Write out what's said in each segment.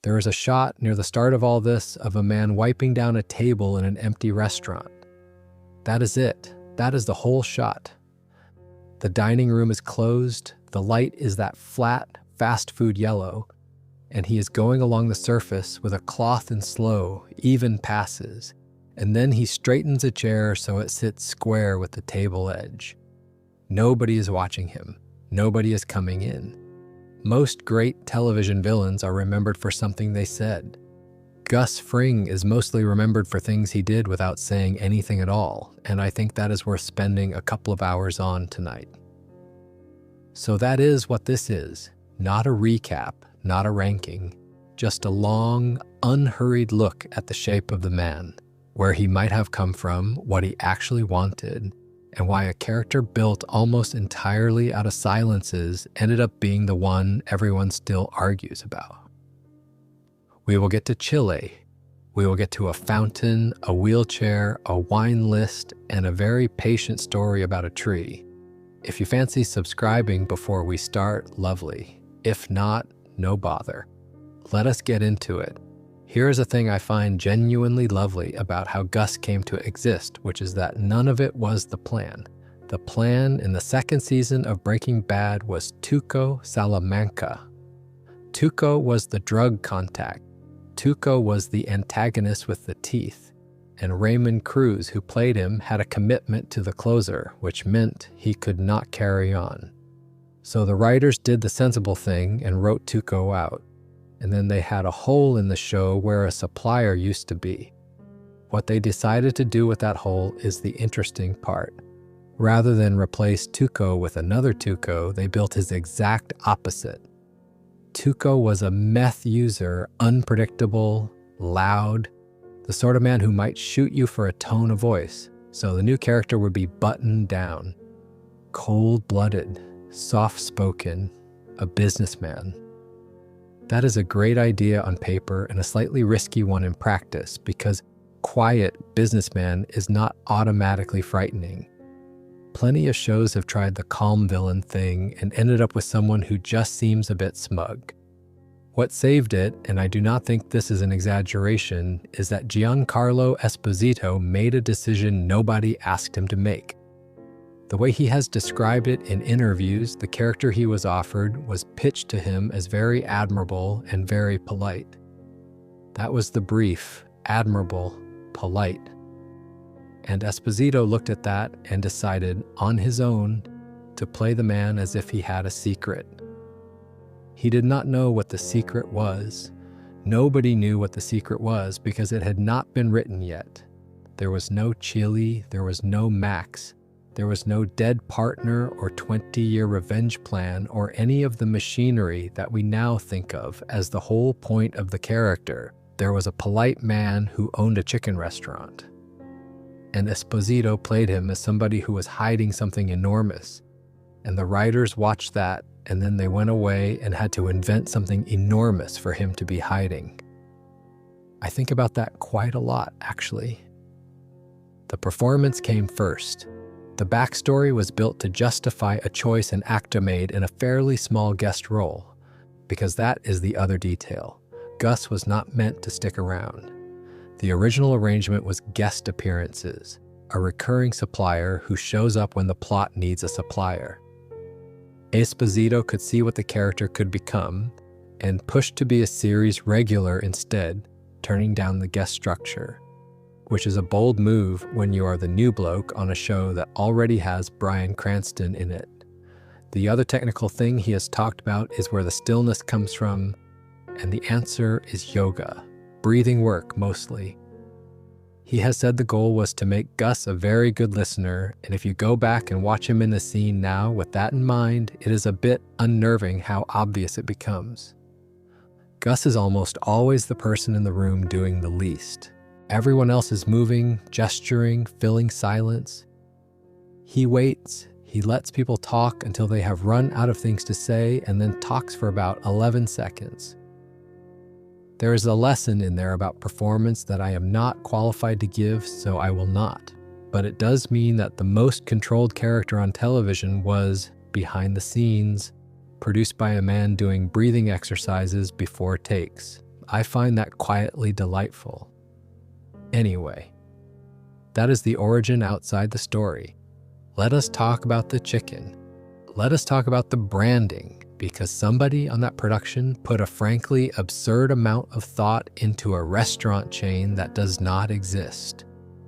There is a shot near the start of all this of a man wiping down a table in an empty restaurant. That is it. That is the whole shot. The dining room is closed, the light is that flat, fast food yellow, and he is going along the surface with a cloth in slow, even passes, and then he straightens a chair so it sits square with the table edge. Nobody is watching him. Nobody is coming in. Most great television villains are remembered for something they said. Gus Fring is mostly remembered for things he did without saying anything at all, and I think that is worth spending a couple of hours on tonight. So that is what this is. Not a recap, not a ranking, just a long, unhurried look at the shape of the man, where he might have come from, what he actually wanted, and why a character built almost entirely out of silences ended up being the one everyone still argues about. We will get to Chile. We will get to a fountain, a wheelchair, a wine list, and a very patient story about a tree. If you fancy subscribing before we start, lovely. If not, no bother. Let us get into it. Here is a thing I find genuinely lovely about how Gus came to exist, which is that none of it was the plan. The plan in the second season of Breaking Bad was Tuco Salamanca. Tuco was the drug contact. Tuco was the antagonist with the teeth. And Raymond Cruz, who played him, had a commitment to the closer, which meant he could not carry on. So the writers did the sensible thing and wrote Tuco out. And then they had a hole in the show where a supplier used to be. What they decided to do with that hole is the interesting part. Rather than replace Tuco with another Tuco, they built his exact opposite. Tuco was a meth user, unpredictable, loud, the sort of man who might shoot you for a tone of voice. So the new character would be buttoned down, cold-blooded, soft-spoken, a businessman. That is a great idea on paper and a slightly risky one in practice because quiet businessman is not automatically frightening. Plenty of shows have tried the calm villain thing and ended up with someone who just seems a bit smug. What saved it, and I do not think this is an exaggeration, is that Giancarlo Esposito made a decision nobody asked him to make. The way he has described it in interviews, the character he was offered was pitched to him as very admirable and very polite. That was the brief, admirable, polite. And Esposito looked at that and decided, on his own, to play the man as if he had a secret. He did not know what the secret was. Nobody knew what the secret was because it had not been written yet. There was no Chile, there was no Max, there was no dead partner or 20-year revenge plan or any of the machinery that we now think of as the whole point of the character. There was a polite man who owned a chicken restaurant. And Esposito played him as somebody who was hiding something enormous. And the writers watched that, and then they went away and had to invent something enormous for him to be hiding. I think about that quite a lot, actually. The performance came first. The backstory was built to justify a choice an actor made in a fairly small guest role, because that is the other detail. Gus was not meant to stick around. The original arrangement was guest appearances, a recurring supplier who shows up when the plot needs a supplier. Esposito could see what the character could become and pushed to be a series regular instead, turning down the guest structure, which is a bold move when you are the new bloke on a show that already has Bryan Cranston in it. The other technical thing he has talked about is where the stillness comes from, and the answer is yoga. Breathing work, mostly. He has said the goal was to make Gus a very good listener, and if you go back and watch him in the scene now with that in mind, it is a bit unnerving how obvious it becomes. Gus is almost always the person in the room doing the least. Everyone else is moving, gesturing, filling silence. He waits, he lets people talk until they have run out of things to say, and then talks for about 11 seconds. There is a lesson in there about performance that I am not qualified to give, so I will not. But it does mean that the most controlled character on television was, behind the scenes, produced by a man doing breathing exercises before takes. I find that quietly delightful. Anyway, that is the origin outside the story. Let us talk about the chicken. Let us talk about the branding, because somebody on that production put a frankly absurd amount of thought into a restaurant chain that does not exist.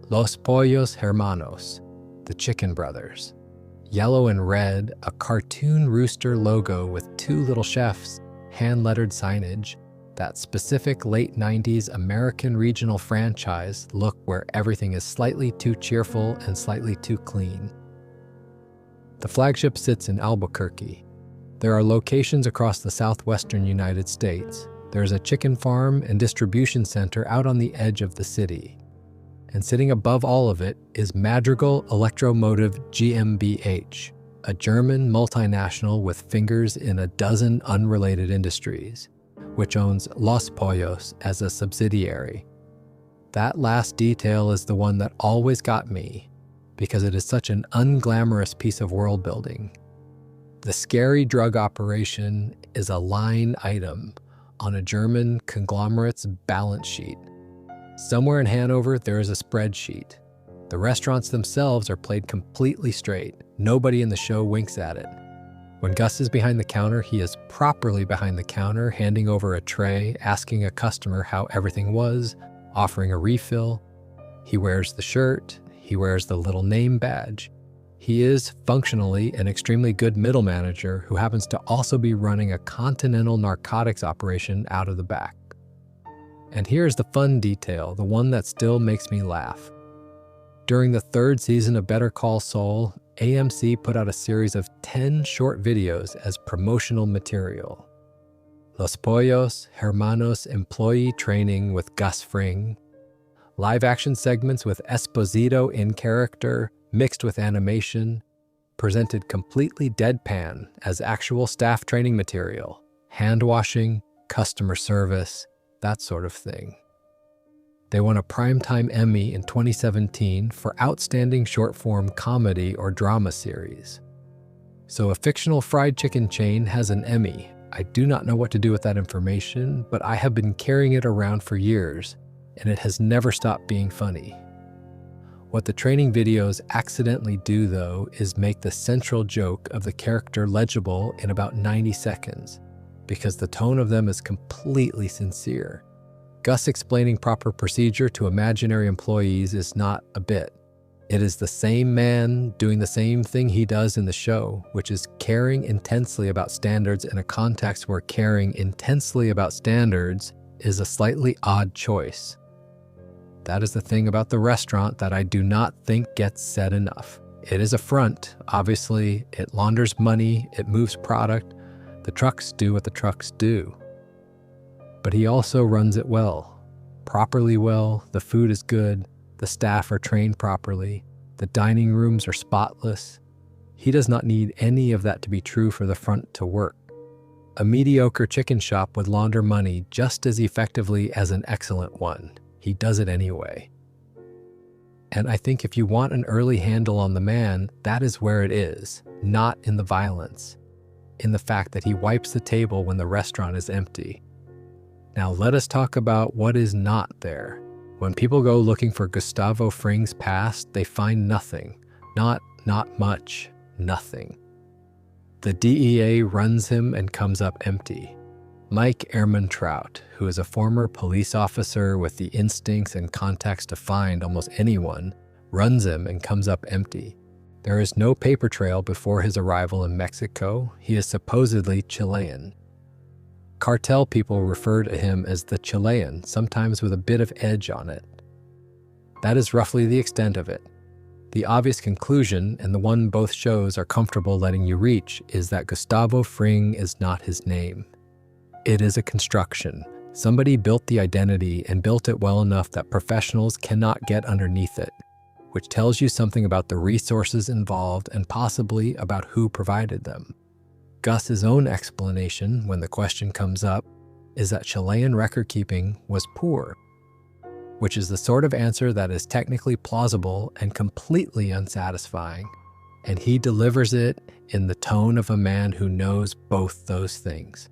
Los Pollos Hermanos, the Chicken Brothers. Yellow and red, a cartoon rooster logo with two little chefs, hand-lettered signage, that specific late 90s American regional franchise look where everything is slightly too cheerful and slightly too clean. The flagship sits in Albuquerque. There are locations across the southwestern United States. There's a chicken farm and distribution center out on the edge of the city. And sitting above all of it is Madrigal Electromotive GmbH, a German multinational with fingers in a dozen unrelated industries, which owns Los Pollos as a subsidiary. That last detail is the one that always got me, because it is such an unglamorous piece of world building. The scary drug operation is a line item on a German conglomerate's balance sheet. Somewhere in Hanover, there is a spreadsheet. The restaurants themselves are played completely straight. Nobody in the show winks at it. When Gus is behind the counter, he is properly behind the counter, handing over a tray, asking a customer how everything was, offering a refill. He wears the shirt. He wears the little name badge. He is functionally an extremely good middle manager who happens to also be running a continental narcotics operation out of the back. And here's the fun detail, the one that still makes me laugh. During the third season of Better Call Saul, AMC put out a series of 10 short videos as promotional material. Los Pollos Hermanos employee training with Gus Fring, live-action segments with Esposito in character, mixed with animation, presented completely deadpan as actual staff training material, hand-washing, customer service, that sort of thing. They won a Primetime Emmy in 2017 for Outstanding Short-Form Comedy or Drama Series. So a fictional fried chicken chain has an Emmy. I do not know what to do with that information, but I have been carrying it around for years, and it has never stopped being funny. What the training videos accidentally do, though, is make the central joke of the character legible in about 90 seconds, because the tone of them is completely sincere. Gus explaining proper procedure to imaginary employees is not a bit. It is the same man doing the same thing he does in the show, which is caring intensely about standards in a context where caring intensely about standards is a slightly odd choice. That is the thing about the restaurant that I do not think gets said enough. It is a front, obviously. It launders money, it moves product. The trucks do what the trucks do. But he also runs it well, properly well. The food is good, the staff are trained properly, the dining rooms are spotless. He does not need any of that to be true for the front to work. A mediocre chicken shop would launder money just as effectively as an excellent one. He does it anyway. And I think if you want an early handle on the man, that is where it is, not in the violence, in the fact that he wipes the table when the restaurant is empty. Now let us talk about what is not there. When people go looking for Gustavo Fring's past, they find nothing. Not much, nothing. The DEA runs him and comes up empty. Mike Ehrmantraut, who is a former police officer with the instincts and contacts to find almost anyone, runs him and comes up empty. There is no paper trail before his arrival in Mexico. He is supposedly Chilean. Cartel people refer to him as the Chilean, sometimes with a bit of edge on it. That is roughly the extent of it. The obvious conclusion, and the one both shows are comfortable letting you reach, is that Gustavo Fring is not his name. It is a construction. Somebody built the identity and built it well enough that professionals cannot get underneath it, which tells you something about the resources involved and possibly about who provided them. Gus's own explanation, when the question comes up, is that Chilean record-keeping was poor, which is the sort of answer that is technically plausible and completely unsatisfying, and he delivers it in the tone of a man who knows both those things.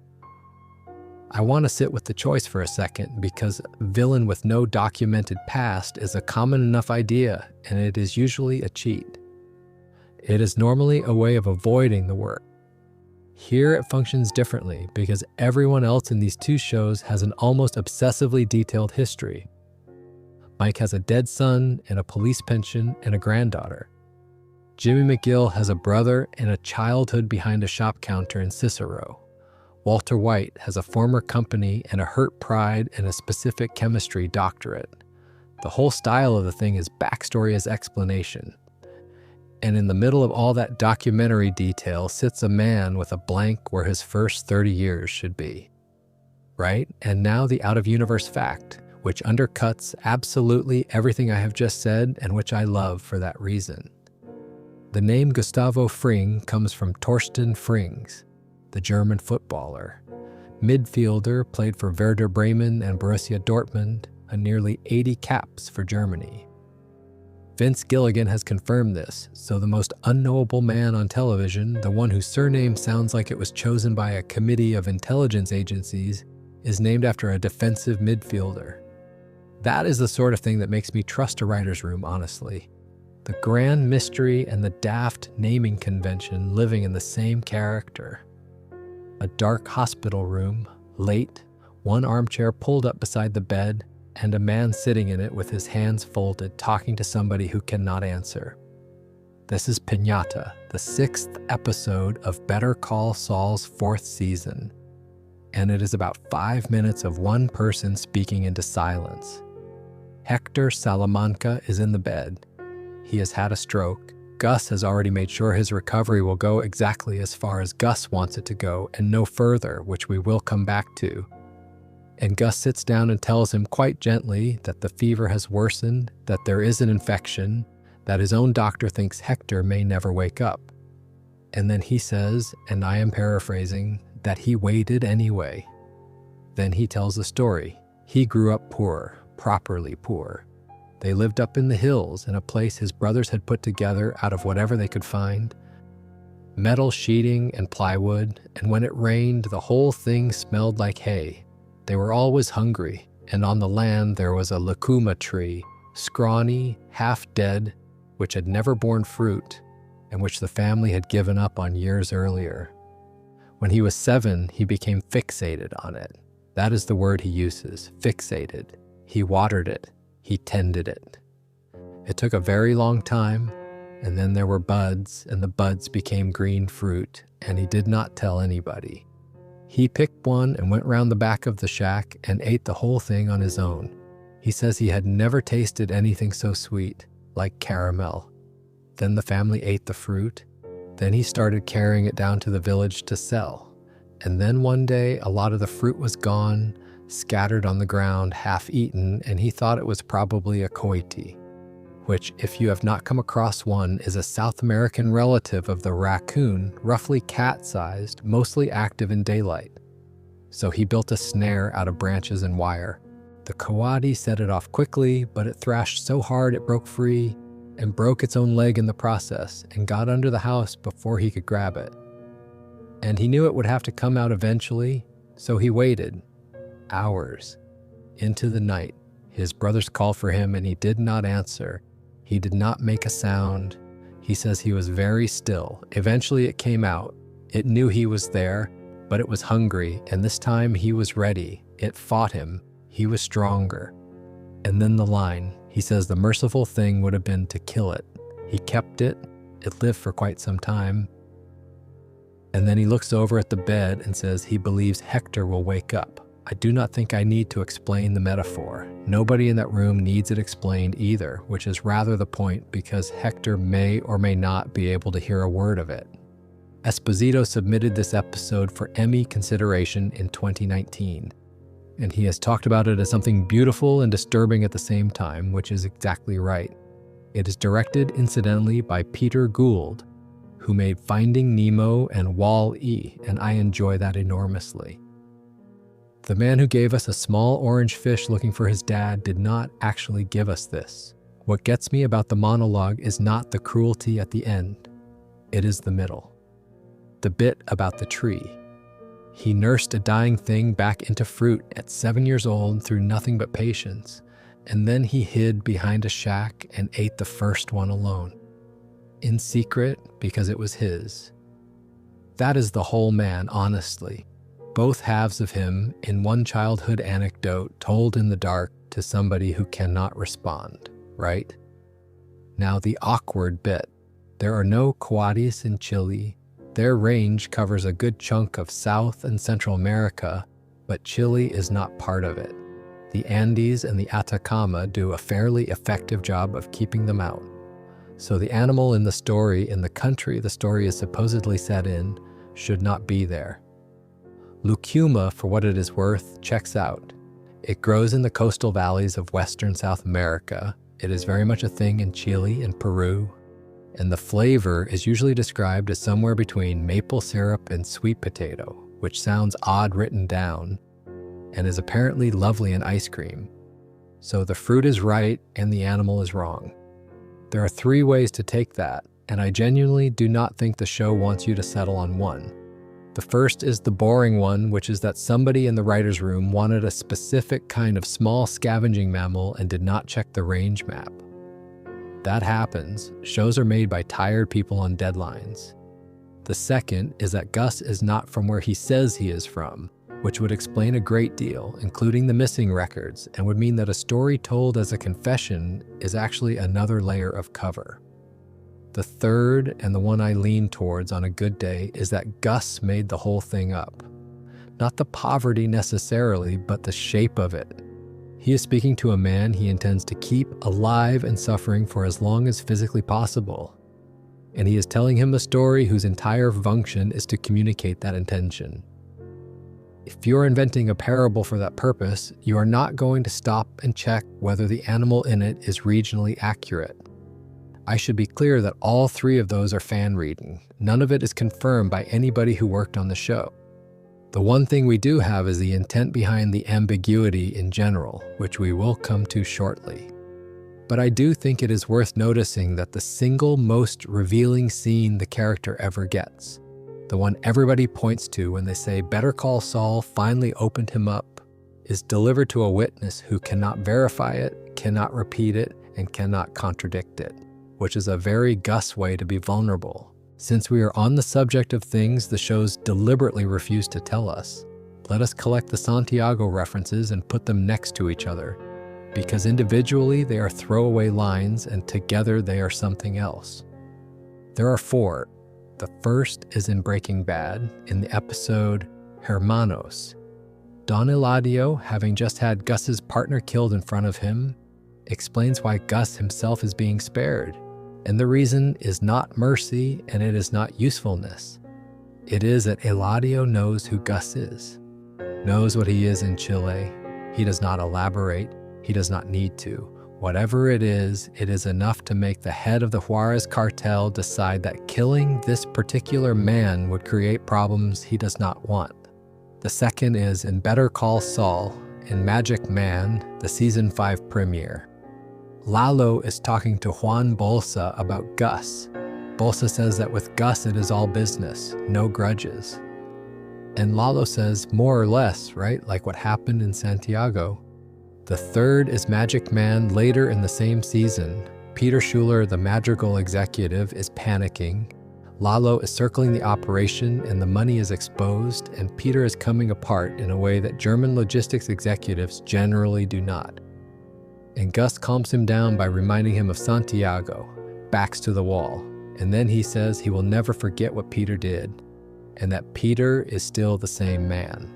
I want to sit with the choice for a second because villain with no documented past is a common enough idea, and it is usually a cheat. It is normally a way of avoiding the work. Here it functions differently because everyone else in these two shows has an almost obsessively detailed history. Mike has a dead son and a police pension and a granddaughter. Jimmy McGill has a brother and a childhood behind a shop counter in Cicero. Walter White has a former company and a hurt pride and a specific chemistry doctorate. The whole style of the thing is backstory as explanation. And in the middle of all that documentary detail sits a man with a blank where his first 30 years should be. Right? And now the out-of-universe fact, which undercuts absolutely everything I have just said and which I love for that reason. The name Gustavo Fring comes from Torsten Frings, the German footballer. Midfielder, played for Werder Bremen and Borussia Dortmund, and nearly 80 caps for Germany. Vince Gilligan has confirmed this, so the most unknowable man on television, the one whose surname sounds like it was chosen by a committee of intelligence agencies, is named after a defensive midfielder. That is the sort of thing that makes me trust a writer's room, honestly. The grand mystery and the daft naming convention living in the same character. A dark hospital room, late, one armchair pulled up beside the bed, and a man sitting in it with his hands folded, talking to somebody who cannot answer. This is Piñata, the 6th episode of Better Call Saul's 4th season, and it is about 5 minutes of one person speaking into silence. Hector Salamanca is in the bed. He has had a stroke. Gus has already made sure his recovery will go exactly as far as Gus wants it to go and no further, which we will come back to. And Gus sits down and tells him quite gently that the fever has worsened, that there is an infection, that his own doctor thinks Hector may never wake up. And then he says, and I am paraphrasing, that he waited anyway. Then he tells the story. He grew up poor, properly poor. They lived up in the hills in a place his brothers had put together out of whatever they could find. Metal sheeting and plywood, and when it rained, the whole thing smelled like hay. They were always hungry, and on the land there was a lucuma tree, scrawny, half-dead, which had never borne fruit, and which the family had given up on years earlier. When he was 7, he became fixated on it. That is the word he uses, fixated. He watered it. He tended it. It took a very long time, and then there were buds, and the buds became green fruit, and he did not tell anybody. He picked one and went round the back of the shack and ate the whole thing on his own. He says he had never tasted anything so sweet, like caramel. Then the family ate the fruit. Then he started carrying it down to the village to sell. And then one day, a lot of the fruit was gone, scattered on the ground, half eaten, and he thought it was probably a coati, which, if you have not come across one, is a South American relative of the raccoon, roughly cat-sized, mostly active in daylight. So he built a snare out of branches and wire. The coati set it off quickly, but it thrashed so hard it broke free and broke its own leg in the process and got under the house before he could grab it. And he knew it would have to come out eventually, so he waited. Hours. Into the night. His brothers called for him and he did not answer. He did not make a sound. He says he was very still. Eventually it came out. It knew he was there, but it was hungry, and this time he was ready. It fought him. He was stronger. And then the line. He says the merciful thing would have been to kill it. He kept it. It lived for quite some time. And then he looks over at the bed and says he believes Hector will wake up. I do not think I need to explain the metaphor. Nobody in that room needs it explained either, which is rather the point because Hector may or may not be able to hear a word of it. Esposito submitted this episode for Emmy consideration in 2019, and he has talked about it as something beautiful and disturbing at the same time, which is exactly right. It is directed, incidentally, by Peter Gould, who made Finding Nemo and Wall-E, and I enjoy that enormously. The man who gave us a small orange fish looking for his dad did not actually give us this. What gets me about the monologue is not the cruelty at the end. It is the middle. The bit about the tree. He nursed a dying thing back into fruit at 7 years old through nothing but patience, and then he hid behind a shack and ate the first one alone. In secret, because it was his. That is the whole man, honestly. Both halves of him in one childhood anecdote told in the dark to somebody who cannot respond, right? Now the awkward bit. There are no coatis in Chile. Their range covers a good chunk of South and Central America, but Chile is not part of it. The Andes and the Atacama do a fairly effective job of keeping them out. So the animal in the story, in the country the story is supposedly set in, should not be there. Lucuma, for what it is worth, checks out. It grows in the coastal valleys of western South America. It is very much a thing in Chile and Peru. And the flavor is usually described as somewhere between maple syrup and sweet potato, which sounds odd written down, and is apparently lovely in ice cream. So the fruit is right and the animal is wrong. There are 3 ways to take that, and I genuinely do not think the show wants you to settle on one. The first is the boring one, which is that somebody in the writer's room wanted a specific kind of small scavenging mammal and did not check the range map. That happens. Shows are made by tired people on deadlines. The second is that Gus is not from where he says he is from, which would explain a great deal, including the missing records, and would mean that a story told as a confession is actually another layer of cover. The third, and the one I lean towards on a good day, is that Gus made the whole thing up. Not the poverty necessarily, but the shape of it. He is speaking to a man he intends to keep alive and suffering for as long as physically possible. And he is telling him a story whose entire function is to communicate that intention. If you're inventing a parable for that purpose, you are not going to stop and check whether the animal in it is regionally accurate. I should be clear that all 3 of those are fan reading. None of it is confirmed by anybody who worked on the show. The one thing we do have is the intent behind the ambiguity in general, which we will come to shortly. But I do think it is worth noticing that the single most revealing scene the character ever gets, the one everybody points to when they say Better Call Saul finally opened him up, is delivered to a witness who cannot verify it, cannot repeat it, and cannot contradict it, which is a very Gus way to be vulnerable. Since we are on the subject of things the shows deliberately refuse to tell us, let us collect the Santiago references and put them next to each other, because individually they are throwaway lines and together they are something else. There are 4. The first is in Breaking Bad, in the episode Hermanos. Don Eladio, having just had Gus's partner killed in front of him, explains why Gus himself is being spared. And the reason is not mercy and it is not usefulness. It is that Eladio knows who Gus is, knows what he is in Chile. He does not elaborate. He does not need to. Whatever it is enough to make the head of the Juarez cartel decide that killing this particular man would create problems he does not want. The second is in Better Call Saul, in Magic Man, the season 5 premiere. Lalo is talking to Juan Bolsa about Gus. Bolsa says that with Gus it is all business, no grudges. And Lalo says more or less, right? Like what happened in Santiago. The third is Magic Man later in the same season. Peter Schuler, the Madrigal executive, is panicking. Lalo is circling the operation and the money is exposed, and Peter is coming apart in a way that German logistics executives generally do not. And Gus calms him down by reminding him of Santiago, backs to the wall, and then he says he will never forget what Peter did, and that Peter is still the same man,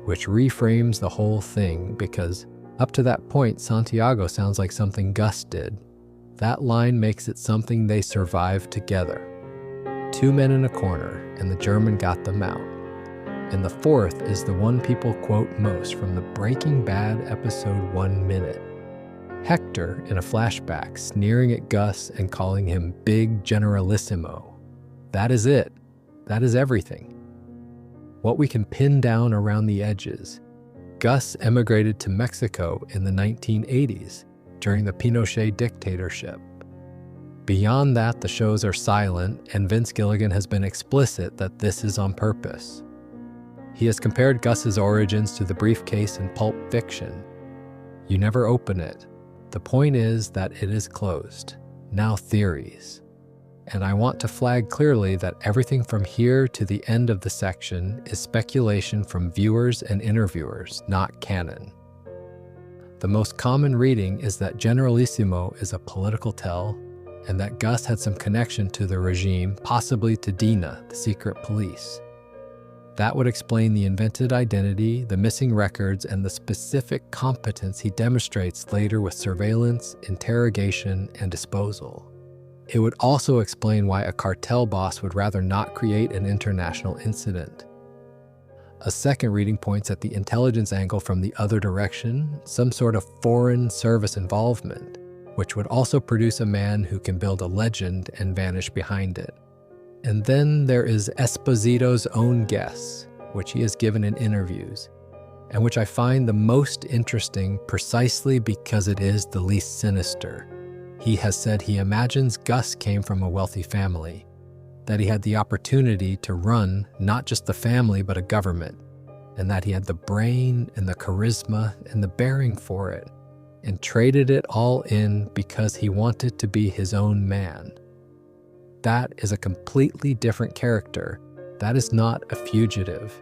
which reframes the whole thing because up to that point, Santiago sounds like something Gus did. That line makes it something they survived together. 2 men in a corner, and the German got them out. And the fourth is the one people quote most from the Breaking Bad episode 1 Minute. Hector, in a flashback, sneering at Gus and calling him Big Generalissimo. That is it. That is everything. What we can pin down around the edges. Gus emigrated to Mexico in the 1980s during the Pinochet dictatorship. Beyond that, the shows are silent, and Vince Gilligan has been explicit that this is on purpose. He has compared Gus's origins to the briefcase in Pulp Fiction. You never open it. The point is that it is closed. Now theories. And I want to flag clearly that everything from here to the end of the section is speculation from viewers and interviewers, not canon. The most common reading is that Generalissimo is a political tell, and that Gus had some connection to the regime, possibly to Dina, the secret police. That would explain the invented identity, the missing records, and the specific competence he demonstrates later with surveillance, interrogation, and disposal. It would also explain why a cartel boss would rather not create an international incident. A second reading points at the intelligence angle from the other direction, some sort of foreign service involvement, which would also produce a man who can build a legend and vanish behind it. And then there is Esposito's own guess, which he has given in interviews, and which I find the most interesting precisely because it is the least sinister. He has said he imagines Gus came from a wealthy family, that he had the opportunity to run not just the family but a government, and that he had the brain and the charisma and the bearing for it, and traded it all in because he wanted to be his own man. That is a completely different character. That is not a fugitive.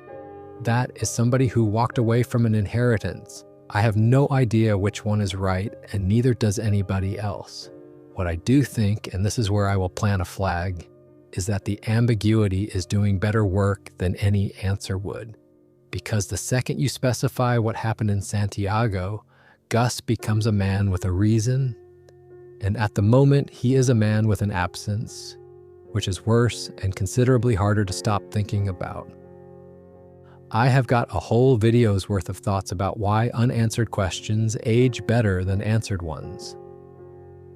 That is somebody who walked away from an inheritance. I have no idea which one is right, and neither does anybody else. What I do think, and this is where I will plant a flag, is that the ambiguity is doing better work than any answer would. Because the second you specify what happened in Santiago, Gus becomes a man with a reason, and at the moment he is a man with an absence, which is worse and considerably harder to stop thinking about. I have got a whole video's worth of thoughts about why unanswered questions age better than answered ones.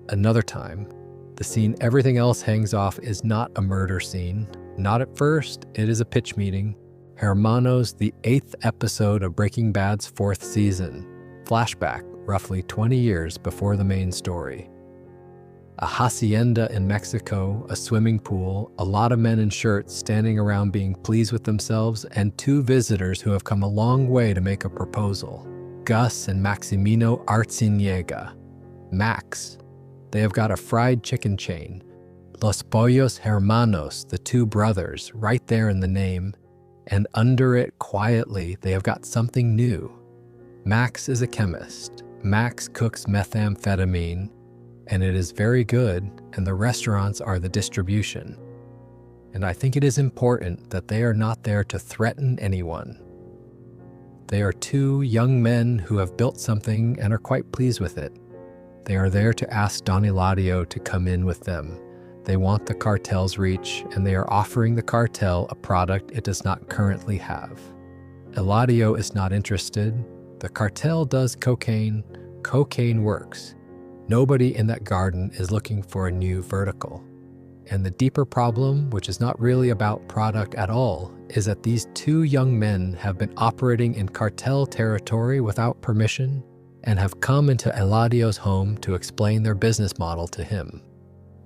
Another time, the scene everything else hangs off is not a murder scene. Not at first, it is a pitch meeting. Hermanos, the 8th episode of Breaking Bad's 4th season. Flashback, roughly 20 years before the main story. A hacienda in Mexico, a swimming pool, a lot of men in shirts standing around being pleased with themselves, and 2 visitors who have come a long way to make a proposal. Gus and Maximino Arciniega. Max. They have got a fried chicken chain. Los Pollos Hermanos, the 2 brothers, right there in the name. And under it, quietly, they have got something new. Max is a chemist. Max cooks methamphetamine, and it is very good, and the restaurants are the distribution. And I think it is important that they are not there to threaten anyone. They are 2 young men who have built something and are quite pleased with it. They are there to ask Don Eladio to come in with them. They want the cartel's reach, and they are offering the cartel a product it does not currently have. Eladio is not interested. The cartel does cocaine. Cocaine works. Nobody in that garden is looking for a new vertical. And the deeper problem, which is not really about product at all, is that these 2 young men have been operating in cartel territory without permission and have come into Eladio's home to explain their business model to him.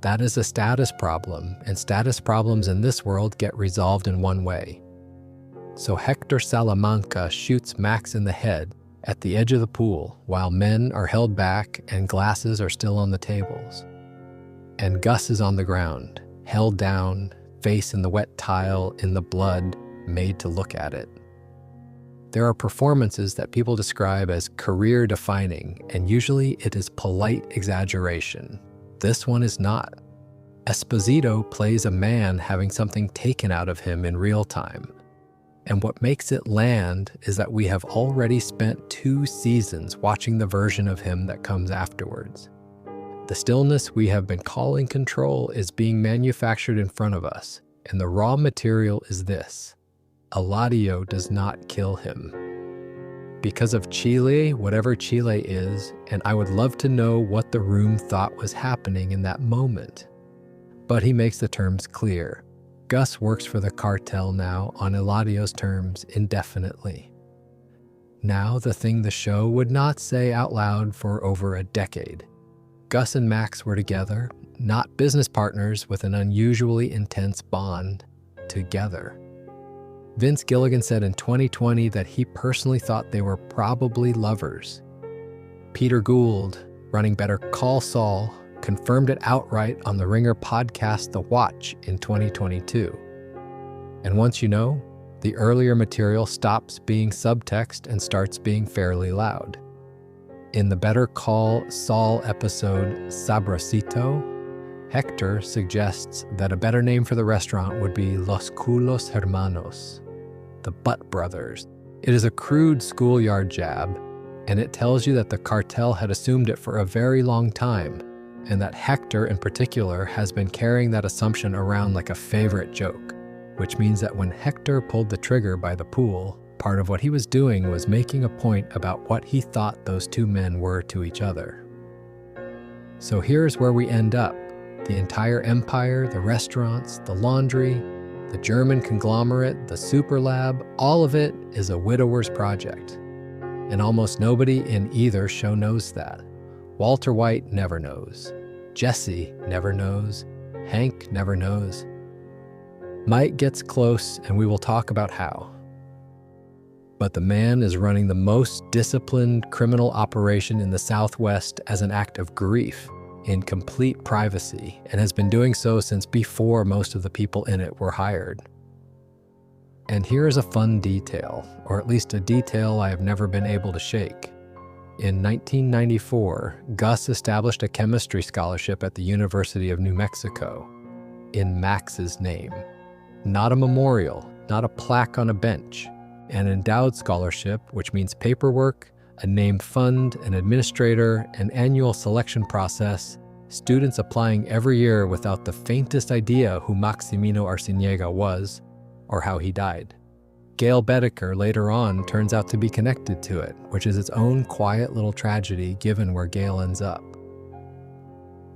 That is a status problem, and status problems in this world get resolved in one way. So Hector Salamanca shoots Max in the head at the edge of the pool while men are held back and glasses are still on the tables. And Gus is on the ground, held down, face in the wet tile, in the blood, made to look at it. There are performances that people describe as career-defining, and usually it is polite exaggeration. This one is not. Esposito plays a man having something taken out of him in real time. And what makes it land is that we have already spent 2 seasons watching the version of him that comes afterwards. The stillness we have been calling control is being manufactured in front of us, and the raw material is this. Eladio does not kill him. Because of Chile, whatever Chile is, and I would love to know what the room thought was happening in that moment. But he makes the terms clear. Gus works for the cartel now on Eladio's terms indefinitely. Now the thing the show would not say out loud for over a decade. Gus and Max were together, not business partners with an unusually intense bond, together. Vince Gilligan said in 2020 that he personally thought they were probably lovers. Peter Gould, running Better Call Saul, confirmed it outright on the Ringer podcast The Watch in 2022. And once you know, the earlier material stops being subtext and starts being fairly loud. In the Better Call Saul episode Sabrosito, Hector suggests that a better name for the restaurant would be Los Culos Hermanos, the Butt Brothers. It is a crude schoolyard jab, and it tells you that the cartel had assumed it for a very long time, and that Hector in particular has been carrying that assumption around like a favorite joke, which means that when Hector pulled the trigger by the pool, part of what he was doing was making a point about what he thought those two men were to each other. So here's where we end up. The entire empire, the restaurants, the laundry, the German conglomerate, the super lab, all of it is a widower's project. And almost nobody in either show knows that. Walter White never knows. Jesse never knows. Hank never knows. Mike gets close, and we will talk about how. But the man is running the most disciplined criminal operation in the Southwest as an act of grief, in complete privacy, and has been doing so since before most of the people in it were hired. And here's a fun detail, or at least a detail I have never been able to shake. In 1994, Gus established a chemistry scholarship at the University of New Mexico, in Max's name. Not a memorial, not a plaque on a bench. An endowed scholarship, which means paperwork, a named fund, an administrator, an annual selection process, students applying every year without the faintest idea who Maximino Arciniega was or how he died. Gail Bedecker later on turns out to be connected to it, which is its own quiet little tragedy given where Gail ends up.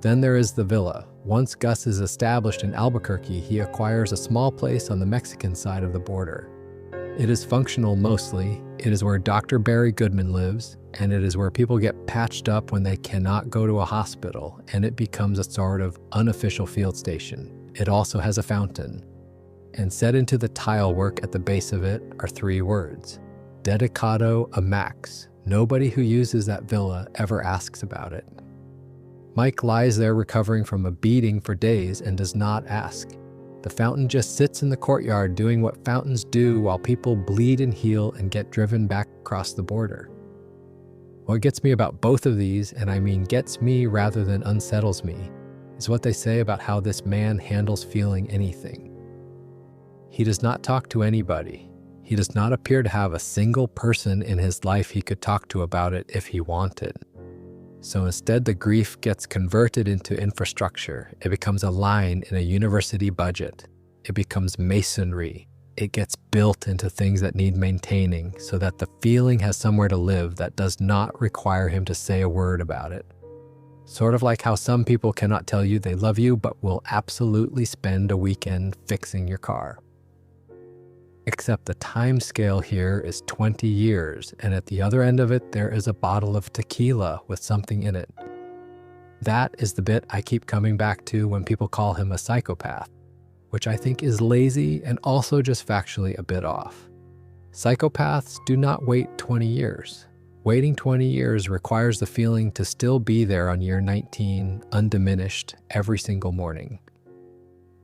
Then there is the villa. Once Gus is established in Albuquerque, he acquires a small place on the Mexican side of the border. It is functional mostly. It is where Dr. Barry Goodman lives, and it is where people get patched up when they cannot go to a hospital, and it becomes a sort of unofficial field station. It also has a fountain. And set into the tile work at the base of it are 3 words: Dedicado a Max. Nobody who uses that villa ever asks about it. Mike lies there recovering from a beating for days and does not ask. The fountain just sits in the courtyard doing what fountains do while people bleed and heal and get driven back across the border. What gets me about both of these, and I mean gets me rather than unsettles me, is what they say about how this man handles feeling anything. He does not talk to anybody. He does not appear to have a single person in his life he could talk to about it if he wanted. So instead, the grief gets converted into infrastructure. It becomes a line in a university budget. It becomes masonry. It gets built into things that need maintaining so that the feeling has somewhere to live that does not require him to say a word about it. Sort of like how some people cannot tell you they love you but will absolutely spend a weekend fixing your car. Except the time scale here is 20 years, and at the other end of it, there is a bottle of tequila with something in it. That is the bit I keep coming back to when people call him a psychopath, which I think is lazy and also just factually a bit off. Psychopaths do not wait 20 years. Waiting 20 years requires the feeling to still be there on year 19, undiminished, every single morning.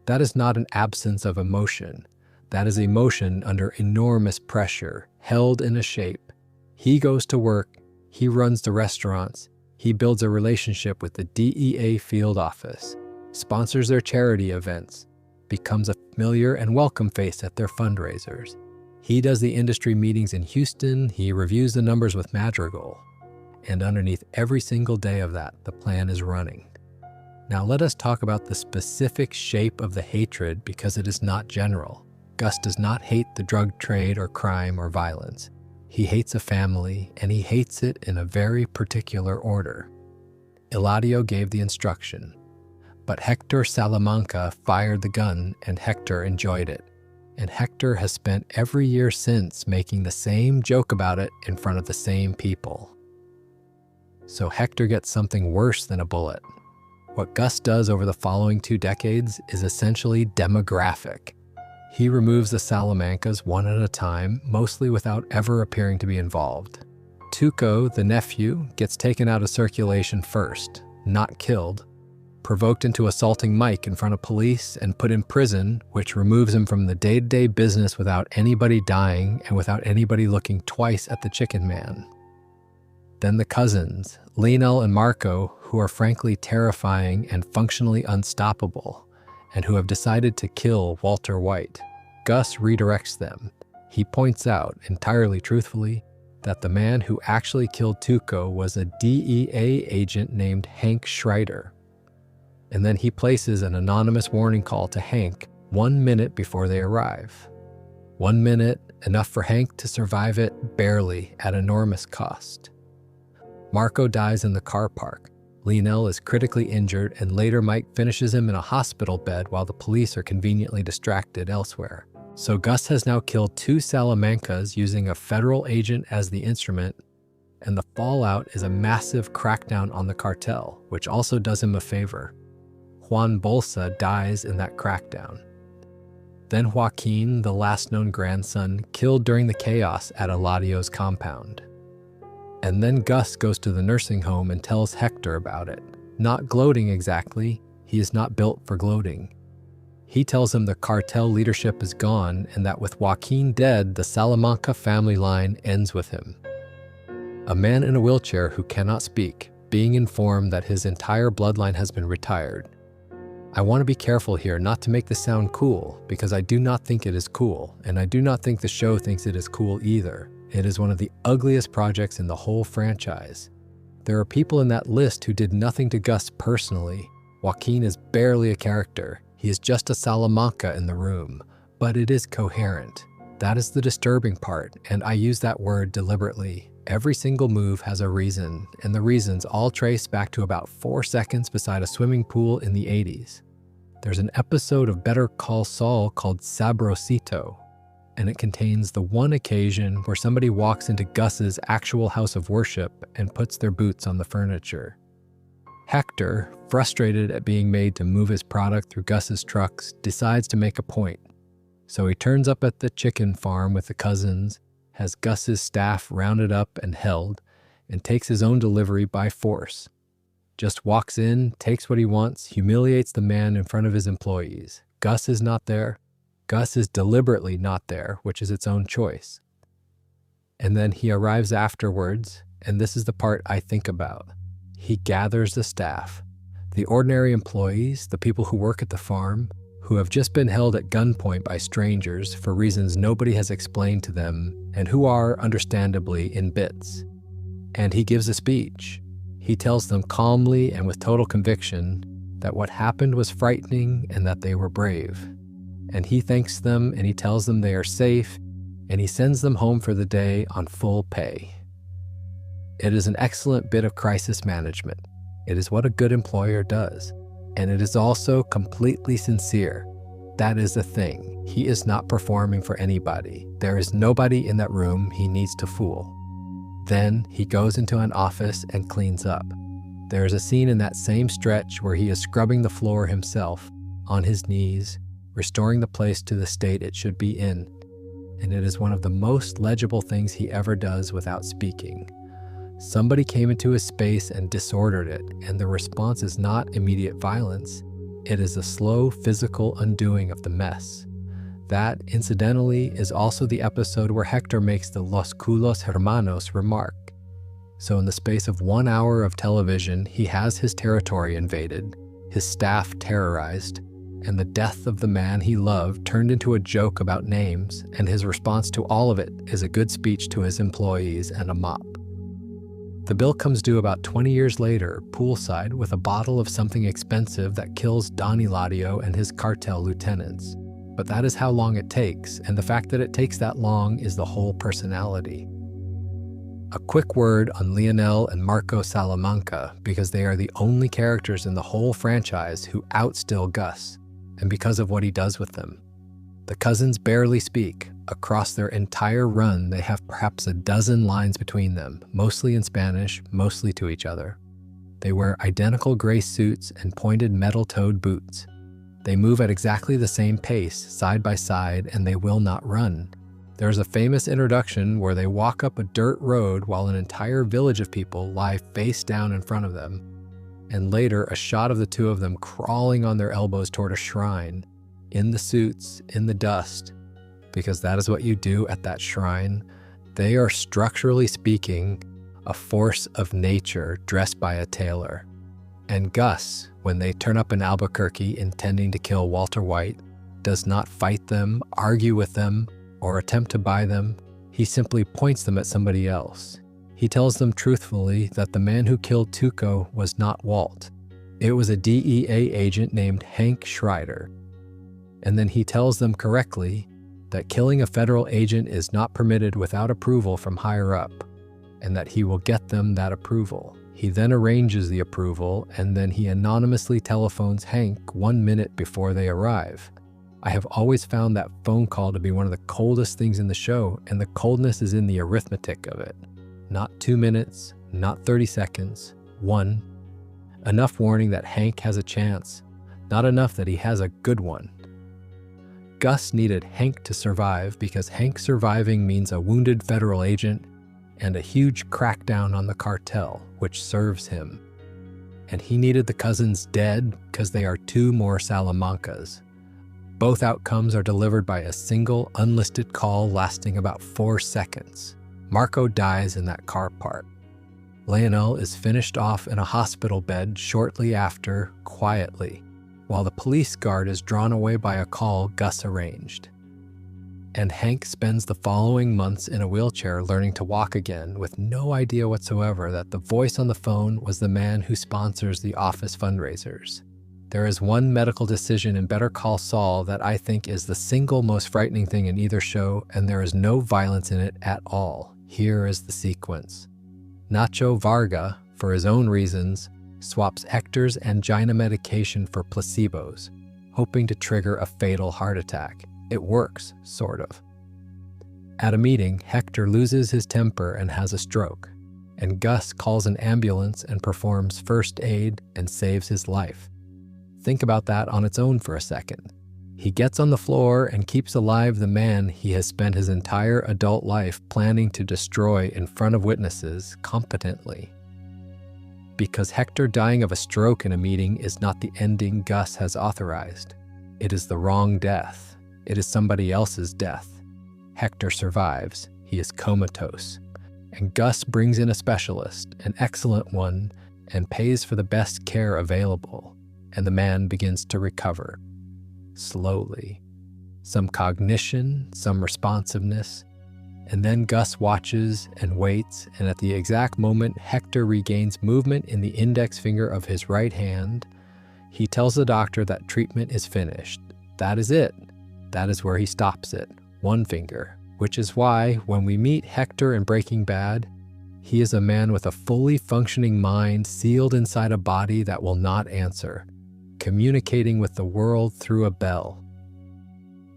That is not an absence of emotion. That is emotion under enormous pressure, held in a shape. He goes to work, he runs the restaurants, he builds a relationship with the DEA field office, sponsors their charity events, becomes a familiar and welcome face at their fundraisers. He does the industry meetings in Houston, he reviews the numbers with Madrigal. And underneath every single day of that, the plan is running. Now let us talk about the specific shape of the hatred because it is not general. Gus does not hate the drug trade or crime or violence. He hates a family, and he hates it in a very particular order. Eladio gave the instruction, but Hector Salamanca fired the gun, and Hector enjoyed it. And Hector has spent every year since making the same joke about it in front of the same people. So Hector gets something worse than a bullet. What Gus does over the following 2 decades is essentially demographic. He removes the Salamancas one at a time, mostly without ever appearing to be involved. Tuco, the nephew, gets taken out of circulation first, not killed, provoked into assaulting Mike in front of police and put in prison, which removes him from the day-to-day business without anybody dying and without anybody looking twice at the chicken man. Then the cousins, Lionel and Marco, who are frankly terrifying and functionally unstoppable, and who have decided to kill Walter White. Gus redirects them. He points out, entirely truthfully, that the man who actually killed Tuco was a DEA agent named Hank Schreider. And then he places an anonymous warning call to Hank 1 minute before they arrive. 1 minute, enough for Hank to survive it barely at enormous cost. Marco dies in the car park. Lionel is critically injured, and later Mike finishes him in a hospital bed while the police are conveniently distracted elsewhere. So Gus has now killed 2 Salamancas using a federal agent as the instrument, and the fallout is a massive crackdown on the cartel, which also does him a favor. Juan Bolsa dies in that crackdown. Then Joaquin, the last known grandson, killed during the chaos at Eladio's compound. And then Gus goes to the nursing home and tells Hector about it. Not gloating exactly, he is not built for gloating. He tells him the cartel leadership is gone and that with Joaquin dead, the Salamanca family line ends with him. A man in a wheelchair who cannot speak, being informed that his entire bloodline has been retired. I want to be careful here not to make this sound cool, because I do not think it is cool, and I do not think the show thinks it is cool either. It is one of the ugliest projects in the whole franchise. There are people in that list who did nothing to Gus personally. Joaquin is barely a character. He is just a Salamanca in the room, but it is coherent. That is the disturbing part, and I use that word deliberately. Every single move has a reason, and the reasons all trace back to about 4 seconds beside a swimming pool in the 80s. There's an episode of Better Call Saul called Sabrosito, and it contains the one occasion where somebody walks into Gus's actual house of worship and puts their boots on the furniture. Hector, frustrated at being made to move his product through Gus's trucks, decides to make a point. So he turns up at the chicken farm with the cousins, has Gus's staff rounded up and held, and takes his own delivery by force. Just walks in, takes what he wants, humiliates the man in front of his employees. Gus is not there. Gus is deliberately not there, which is its own choice. And then he arrives afterwards, and this is the part I think about. He gathers the staff, the ordinary employees, the people who work at the farm, who have just been held at gunpoint by strangers for reasons nobody has explained to them, and who are, understandably, in bits. And he gives a speech. He tells them calmly and with total conviction that what happened was frightening and that they were brave. And he thanks them and he tells them they are safe, and he sends them home for the day on full pay. It is an excellent bit of crisis management. It is what a good employer does. And it is also completely sincere. That is the thing. He is not performing for anybody. There is nobody in that room he needs to fool. Then he goes into an office and cleans up. There is a scene in that same stretch where he is scrubbing the floor himself, on his knees, restoring the place to the state it should be in. And it is one of the most legible things he ever does without speaking. Somebody came into his space and disordered it, and the response is not immediate violence. It is a slow physical undoing of the mess. That, incidentally, is also the episode where Hector makes the Los Culos Hermanos remark. So in the space of 1 hour of television, he has his territory invaded, his staff terrorized, and the death of the man he loved turned into a joke about names, and his response to all of it is a good speech to his employees and a mop. The bill comes due about 20 years later, poolside, with a bottle of something expensive that kills Don Eladio and his cartel lieutenants. But that is how long it takes, and the fact that it takes that long is the whole personality. A quick word on Lionel and Marco Salamanca, because they are the only characters in the whole franchise who outstill Gus, and because of what he does with them. The cousins barely speak. Across their entire run, they have perhaps a dozen lines between them, mostly in Spanish, mostly to each other. They wear identical gray suits and pointed metal-toed boots. They move at exactly the same pace, side by side, and they will not run. There's a famous introduction where they walk up a dirt road while an entire village of people lie face down in front of them. And later, a shot of the two of them crawling on their elbows toward a shrine, in the suits, in the dust, because that is what you do at that shrine. They are, structurally speaking, a force of nature dressed by a tailor. And Gus, when they turn up in Albuquerque intending to kill Walter White, does not fight them, argue with them, or attempt to buy them. He simply points them at somebody else. He tells them truthfully that the man who killed Tuco was not Walt. It was a DEA agent named Hank Schreider. And then he tells them correctly that killing a federal agent is not permitted without approval from higher up, and that he will get them that approval. He then arranges the approval, and then he anonymously telephones Hank 1 minute before they arrive. I have always found that phone call to be one of the coldest things in the show, and the coldness is in the arithmetic of it. Not 2 minutes, not 30 seconds, 1. Enough warning that Hank has a chance, not enough that he has a good one. Gus needed Hank to survive because Hank surviving means a wounded federal agent and a huge crackdown on the cartel, which serves him. And he needed the cousins dead because they are 2 more Salamancas. Both outcomes are delivered by a single unlisted call lasting about 4 seconds. Marco dies in that car part. Leonel is finished off in a hospital bed shortly after, quietly, while the police guard is drawn away by a call Gus arranged. And Hank spends the following months in a wheelchair learning to walk again with no idea whatsoever that the voice on the phone was the man who sponsors the office fundraisers. There is one medical decision in Better Call Saul that I think is the single most frightening thing in either show, and there is no violence in it at all. Here is the sequence. Nacho Varga, for his own reasons, swaps Hector's angina medication for placebos, hoping to trigger a fatal heart attack. It works, sort of. At a meeting, Hector loses his temper and has a stroke, and Gus calls an ambulance and performs first aid and saves his life. Think about that on its own for a second. He gets on the floor and keeps alive the man he has spent his entire adult life planning to destroy in front of witnesses competently. Because Hector dying of a stroke in a meeting is not the ending Gus has authorized. It is the wrong death. It is somebody else's death. Hector survives. He is comatose. And Gus brings in a specialist, an excellent one, and pays for the best care available. And the man begins to recover. Slowly. Some cognition, some responsiveness. And then Gus watches and waits, and at the exact moment Hector regains movement in the index finger of his right hand, he tells the doctor that treatment is finished. That is it. That is where he stops it. One finger. Which is why, when we meet Hector in Breaking Bad, he is a man with a fully functioning mind sealed inside a body that will not answer, communicating with the world through a bell.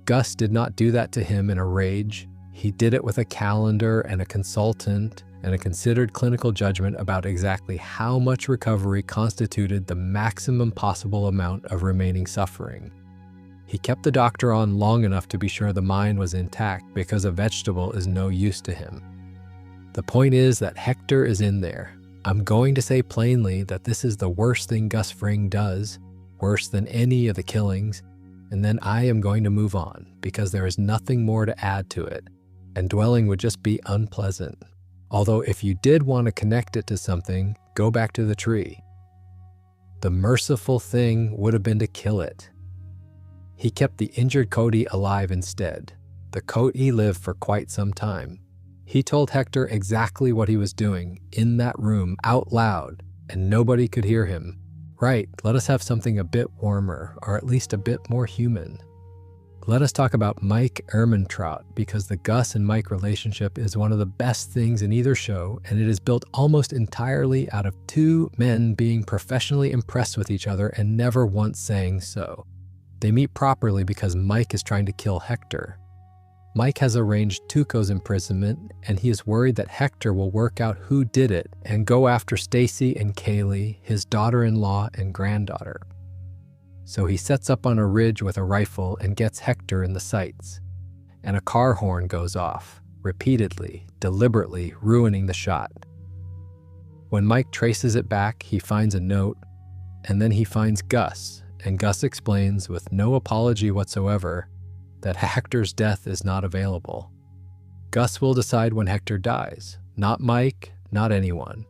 Gus did not do that to him in a rage. He did it with a calendar and a consultant and a considered clinical judgment about exactly how much recovery constituted the maximum possible amount of remaining suffering. He kept the doctor on long enough to be sure the mind was intact because a vegetable is no use to him. The point is that Hector is in there. I'm going to say plainly that this is the worst thing Gus Fring does, worse than any of the killings, and then I am going to move on because there is nothing more to add to it, and dwelling would just be unpleasant. Although if you did want to connect it to something, go back to the tree. The merciful thing would have been to kill it. He kept the injured Cody alive instead. The Cody lived for quite some time. He told Hector exactly what he was doing in that room out loud, and nobody could hear him. Right, let us have something a bit warmer, or at least a bit more human. Let us talk about Mike Ehrmantraut, because the Gus and Mike relationship is one of the best things in either show, and it is built almost entirely out of 2 men being professionally impressed with each other and never once saying so. They meet properly because Mike is trying to kill Hector. Mike has arranged Tuco's imprisonment, and he is worried that Hector will work out who did it and go after Stacy and Kaylee, his daughter-in-law and granddaughter. So he sets up on a ridge with a rifle and gets Hector in the sights. And a car horn goes off, repeatedly, deliberately ruining the shot. When Mike traces it back, he finds a note, and then he finds Gus, and Gus explains with no apology whatsoever that Hector's death is not available. Gus will decide when Hector dies, not Mike, not anyone,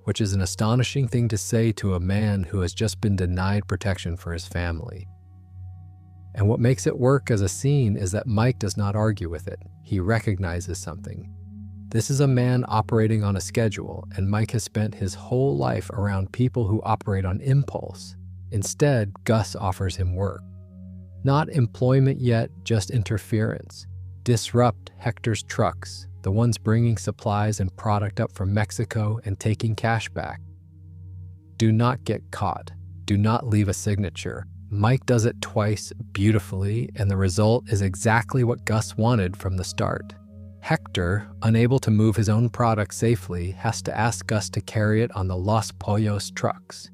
which is an astonishing thing to say to a man who has just been denied protection for his family. And what makes it work as a scene is that Mike does not argue with it. He recognizes something. This is a man operating on a schedule, and Mike has spent his whole life around people who operate on impulse. Instead, Gus offers him work. Not employment yet, just interference. Disrupt Hector's trucks, the ones bringing supplies and product up from Mexico and taking cash back. Do not get caught. Do not leave a signature. Mike does it twice beautifully, and the result is exactly what Gus wanted from the start. Hector, unable to move his own product safely, has to ask Gus to carry it on the Los Pollos trucks,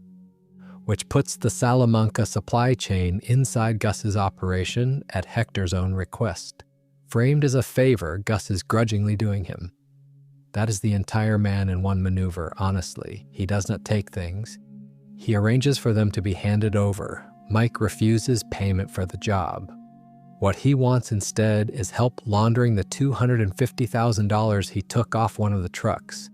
which puts the Salamanca supply chain inside Gus's operation at Hector's own request. Framed as a favor, Gus is grudgingly doing him. That is the entire man in one maneuver, honestly. He does not take things. He arranges for them to be handed over. Mike refuses payment for the job. What he wants instead is help laundering the $250,000 he took off one of the trucks.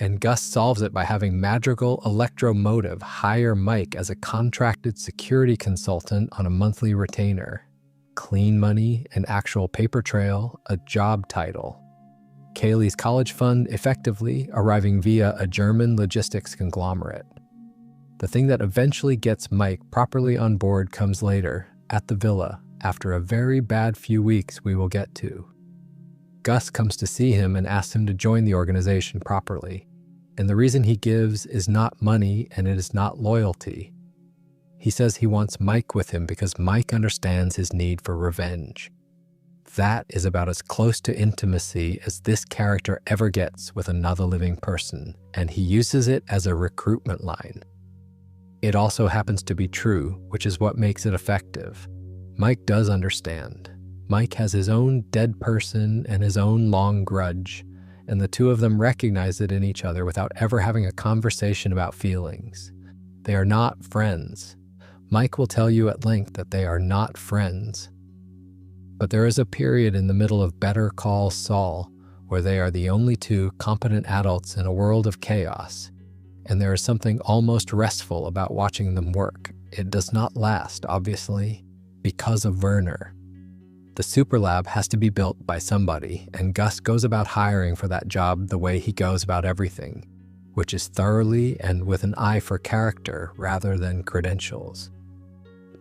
And Gus solves it by having Madrigal Electromotive hire Mike as a contracted security consultant on a monthly retainer. Clean money, an actual paper trail, a job title. Kaylee's college fund effectively arriving via a German logistics conglomerate. The thing that eventually gets Mike properly on board comes later, at the villa, after a very bad few weeks we will get to. Gus comes to see him and asks him to join the organization properly. And the reason he gives is not money and it is not loyalty. He says he wants Mike with him because Mike understands his need for revenge. That is about as close to intimacy as this character ever gets with another living person, and he uses it as a recruitment line. It also happens to be true, which is what makes it effective. Mike does understand. Mike has his own dead person and his own long grudge, and the two of them recognize it in each other without ever having a conversation about feelings. They are not friends. Mike will tell you at length that they are not friends. But there is a period in the middle of Better Call Saul where they are the only two competent adults in a world of chaos, and there is something almost restful about watching them work. It does not last, obviously, because of Werner. The superlab has to be built by somebody, and Gus goes about hiring for that job the way he goes about everything, which is thoroughly and with an eye for character rather than credentials.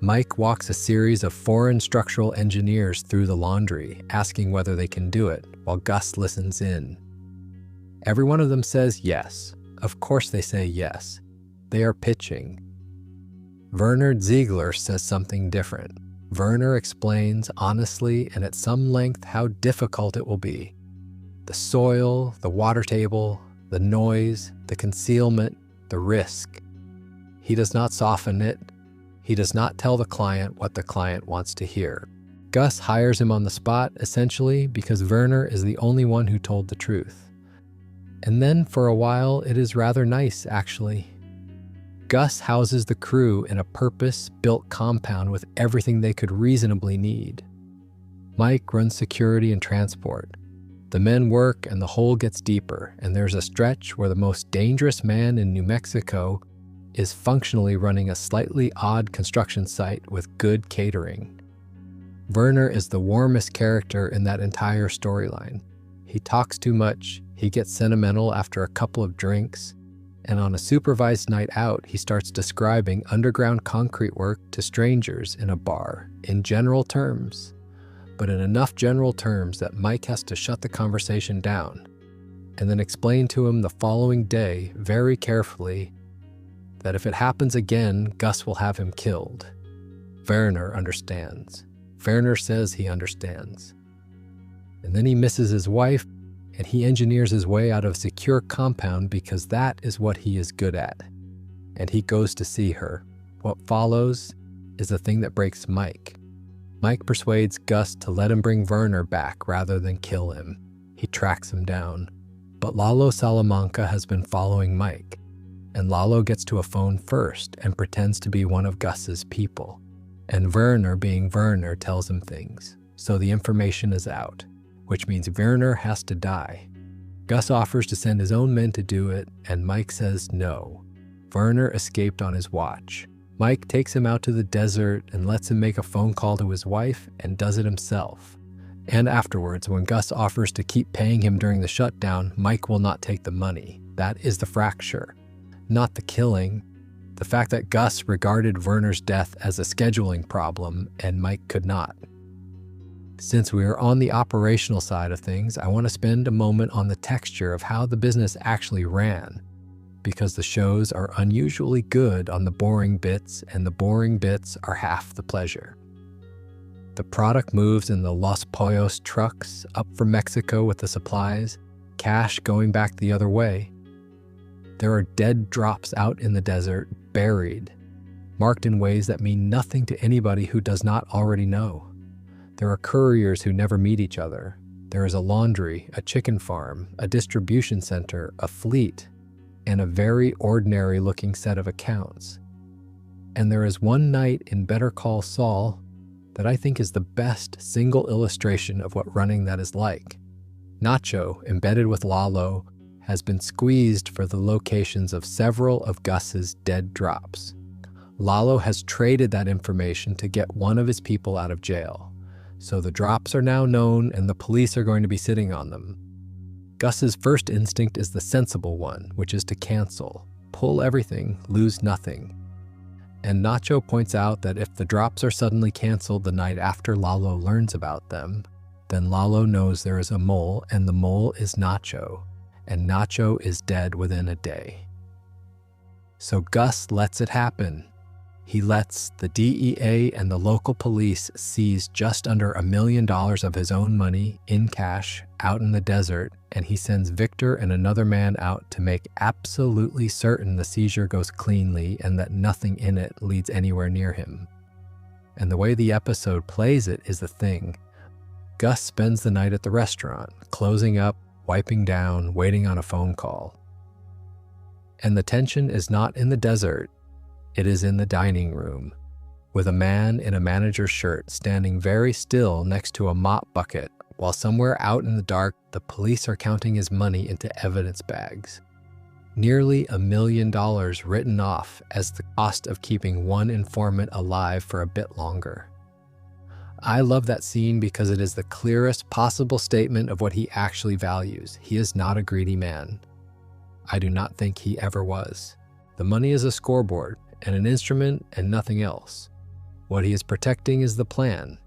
Mike walks a series of foreign structural engineers through the laundry, asking whether they can do it, while Gus listens in. Every one of them says yes. Of course they say yes. They are pitching. Werner Ziegler says something different. Werner explains honestly and at some length how difficult it will be. The soil, the water table, the noise, the concealment, the risk. He does not soften it. He does not tell the client what the client wants to hear. Gus hires him on the spot, essentially, because Werner is the only one who told the truth. And then, for a while, it is rather nice, actually. Gus houses the crew in a purpose-built compound with everything they could reasonably need. Mike runs security and transport. The men work and the hole gets deeper, and there's a stretch where the most dangerous man in New Mexico is functionally running a slightly odd construction site with good catering. Werner is the warmest character in that entire storyline. He talks too much, he gets sentimental after a couple of drinks, and on a supervised night out, he starts describing underground concrete work to strangers in a bar, in general terms, but in enough general terms that Mike has to shut the conversation down, and then explain to him the following day, very carefully, that if it happens again, Gus will have him killed. Werner understands. Werner says he understands. And then he misses his wife, and he engineers his way out of a secure compound because that is what he is good at. And he goes to see her. What follows is the thing that breaks Mike. Mike persuades Gus to let him bring Werner back rather than kill him. He tracks him down. But Lalo Salamanca has been following Mike, and Lalo gets to a phone first and pretends to be one of Gus's people. And Werner, being Werner, tells him things. So the information is out, which means Werner has to die. Gus offers to send his own men to do it, and Mike says no. Werner escaped on his watch. Mike takes him out to the desert and lets him make a phone call to his wife and does it himself. And afterwards, when Gus offers to keep paying him during the shutdown, Mike will not take the money. That is the fracture, not the killing. The fact that Gus regarded Werner's death as a scheduling problem and Mike could not. Since we are on the operational side of things, I want to spend a moment on the texture of how the business actually ran, because the shows are unusually good on the boring bits, and the boring bits are half the pleasure. The product moves in the Los Pollos trucks up from Mexico with the supplies, cash going back the other way. There are dead drops out in the desert, buried, marked in ways that mean nothing to anybody who does not already know. There are couriers who never meet each other. There is a laundry, a chicken farm, a distribution center, a fleet, and a very ordinary-looking set of accounts. And there is one night in Better Call Saul that I think is the best single illustration of what running that is like. Nacho, embedded with Lalo, has been squeezed for the locations of several of Gus's dead drops. Lalo has traded that information to get one of his people out of jail. So the drops are now known and the police are going to be sitting on them. Gus's first instinct is the sensible one, which is to cancel, pull everything, lose nothing. And Nacho points out that if the drops are suddenly canceled the night after Lalo learns about them, then Lalo knows there is a mole, and the mole is Nacho, and Nacho is dead within a day. So Gus lets it happen. He lets the DEA and the local police seize just under $1 million of his own money in cash out in the desert, and he sends Victor and another man out to make absolutely certain the seizure goes cleanly and that nothing in it leads anywhere near him. And the way the episode plays it is the thing. Gus spends the night at the restaurant, closing up, wiping down, waiting on a phone call. And the tension is not in the desert. It is in the dining room, with a man in a manager's shirt standing very still next to a mop bucket, while somewhere out in the dark, the police are counting his money into evidence bags. Nearly $1 million written off as the cost of keeping one informant alive for a bit longer. I love that scene because it is the clearest possible statement of what he actually values. He is not a greedy man. I do not think he ever was. The money is a scoreboard and an instrument and nothing else. What he is protecting is the plan,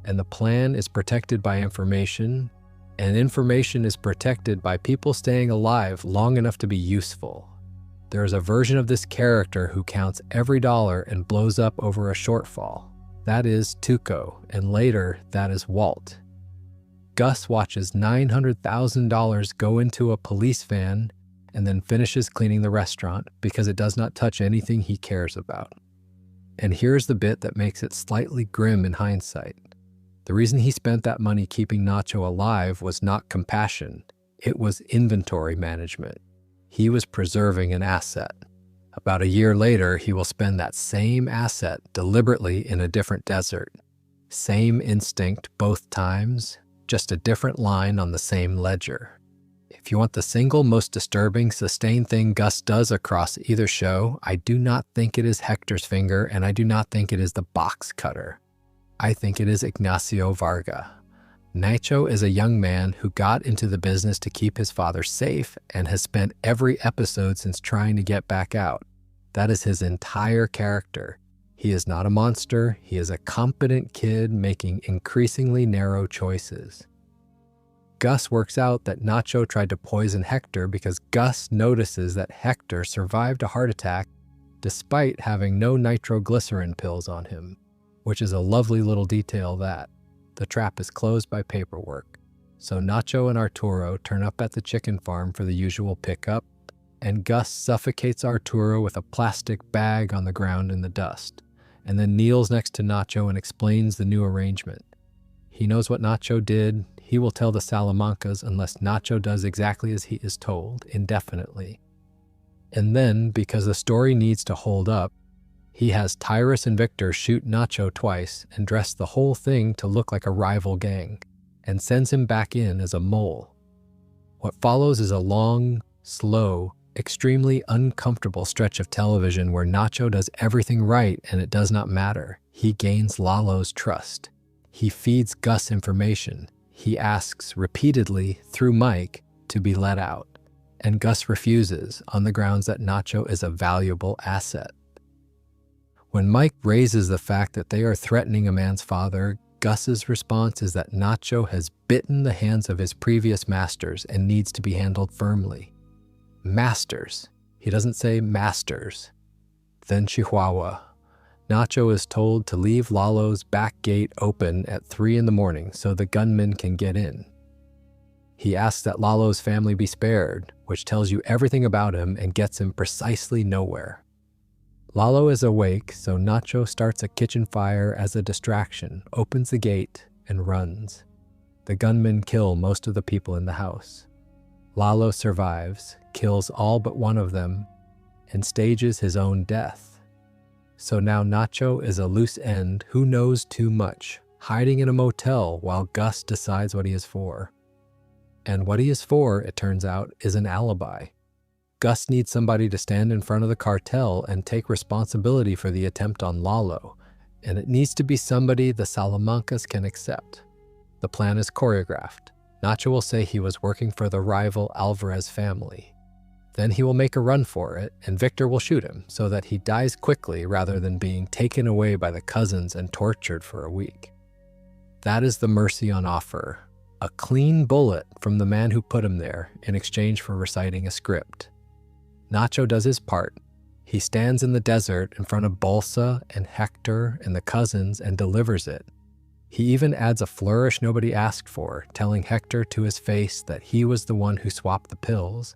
and the plan is protected by information, and information is protected by people staying alive long enough to be useful. There is a version of this character who counts every dollar and blows up over a shortfall. That is Tuco, and later that is Walt. Gus watches $900,000 go into a police van and then finishes cleaning the restaurant because it does not touch anything he cares about. And here's the bit that makes it slightly grim in hindsight. The reason he spent that money keeping Nacho alive was not compassion. It was inventory management. He was preserving an asset. About a year later, he will spend that same asset deliberately in a different desert. Same instinct both times, just a different line on the same ledger. If you want the single most disturbing, sustained thing Gus does across either show, I do not think it is Hector's finger, and I do not think it is the box cutter. I think it is Ignacio Varga. Nacho is a young man who got into the business to keep his father safe and has spent every episode since trying to get back out. That is his entire character. He is not a monster. He is a competent kid making increasingly narrow choices. Gus works out that Nacho tried to poison Hector because Gus notices that Hector survived a heart attack despite having no nitroglycerin pills on him, which is a lovely little detail that the trap is closed by paperwork. So Nacho and Arturo turn up at the chicken farm for the usual pickup, and Gus suffocates Arturo with a plastic bag on the ground in the dust. and then kneels next to Nacho and explains the new arrangement. He knows what Nacho did. He will tell the Salamancas unless Nacho does exactly as he is told, indefinitely. And then, because the story needs to hold up, he has Tyrus and Victor shoot Nacho twice and dress the whole thing to look like a rival gang, and sends him back in as a mole. What follows is a long, slow, extremely uncomfortable stretch of television where Nacho does everything right and it does not matter. He gains Lalo's trust. He feeds Gus information. He asks repeatedly, through Mike, to be let out. And Gus refuses on the grounds that Nacho is a valuable asset. When Mike raises the fact that they are threatening a man's father, Gus's response is that Nacho has bitten the hands of his previous masters and needs to be handled firmly. Masters. He doesn't say masters. Then Chihuahua. Nacho is told to leave Lalo's back gate open at 3 a.m. so the gunmen can get in. He asks that Lalo's family be spared, which tells you everything about him and gets him precisely nowhere. Lalo is awake, so Nacho starts a kitchen fire as a distraction, opens the gate, and runs. The gunmen kill most of the people in the house. Lalo survives, kills all but one of them, and stages his own death. So now Nacho is a loose end who knows too much, hiding in a motel while Gus decides what he is for. And what he is for, it turns out, is an alibi. Gus needs somebody to stand in front of the cartel and take responsibility for the attempt on Lalo, and it needs to be somebody the Salamancas can accept. The plan is choreographed. Nacho will say he was working for the rival Alvarez family. Then he will make a run for it, and Victor will shoot him so that he dies quickly rather than being taken away by the cousins and tortured for a week. That is the mercy on offer. A clean bullet from the man who put him there in exchange for reciting a script. Nacho does his part. He stands in the desert in front of Bolsa and Hector and the cousins and delivers it. He even adds a flourish nobody asked for, telling Hector to his face that he was the one who swapped the pills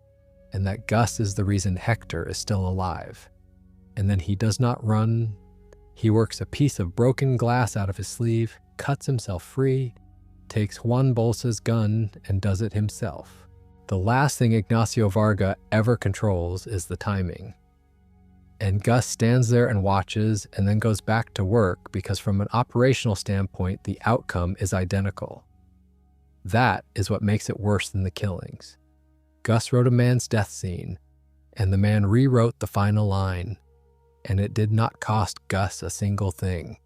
and that Gus is the reason Hector is still alive. And then he does not run. He works a piece of broken glass out of his sleeve, cuts himself free, takes Juan Bolsa's gun, and does it himself. The last thing Ignacio Varga ever controls is the timing. And Gus stands there and watches and then goes back to work because from an operational standpoint, the outcome is identical. That is what makes it worse than the killings. Gus wrote a man's death scene, and the man rewrote the final line, and it did not cost Gus a single thing.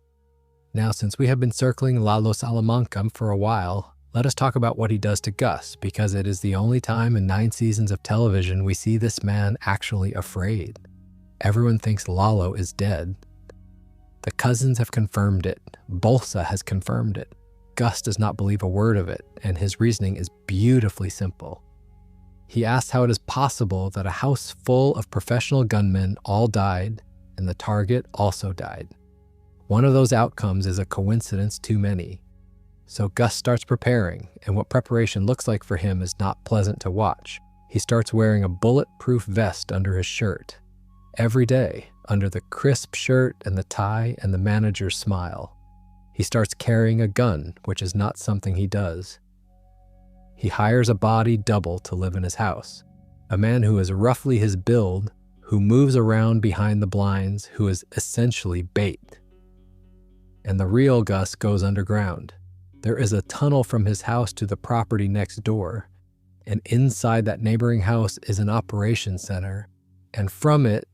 Now, since we have been circling Lalo Salamanca for a while, let us talk about what he does to Gus, because it is the only time in 9 seasons of television we see this man actually afraid. Everyone thinks Lalo is dead. The cousins have confirmed it. Bolsa has confirmed it. Gus does not believe a word of it, and his reasoning is beautifully simple. He asks how it is possible that a house full of professional gunmen all died, and the target also died. One of those outcomes is a coincidence too many. So Gus starts preparing, and what preparation looks like for him is not pleasant to watch. He starts wearing a bulletproof vest under his shirt. Every day, under the crisp shirt and the tie and the manager's smile. He starts carrying a gun, which is not something he does. He hires a body double to live in his house, a man who is roughly his build, who moves around behind the blinds, who is essentially bait. And the real Gus goes underground. There is a tunnel from his house to the property next door, and inside that neighboring house is an operations center, and from it,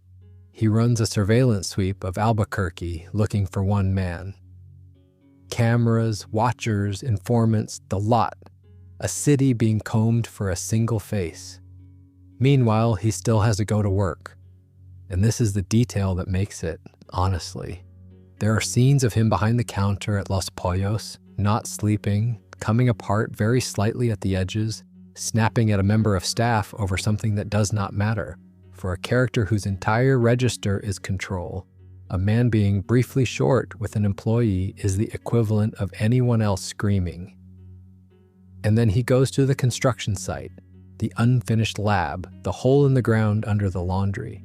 he runs a surveillance sweep of Albuquerque looking for one man. Cameras, watchers, informants, the lot, a city being combed for a single face. Meanwhile, he still has to go to work, and this is the detail that makes it, honestly. There are scenes of him behind the counter at Los Pollos, not sleeping, coming apart very slightly at the edges, snapping at a member of staff over something that does not matter. For a character whose entire register is control, a man being briefly short with an employee is the equivalent of anyone else screaming. And then he goes to the construction site, the unfinished lab, the hole in the ground under the laundry.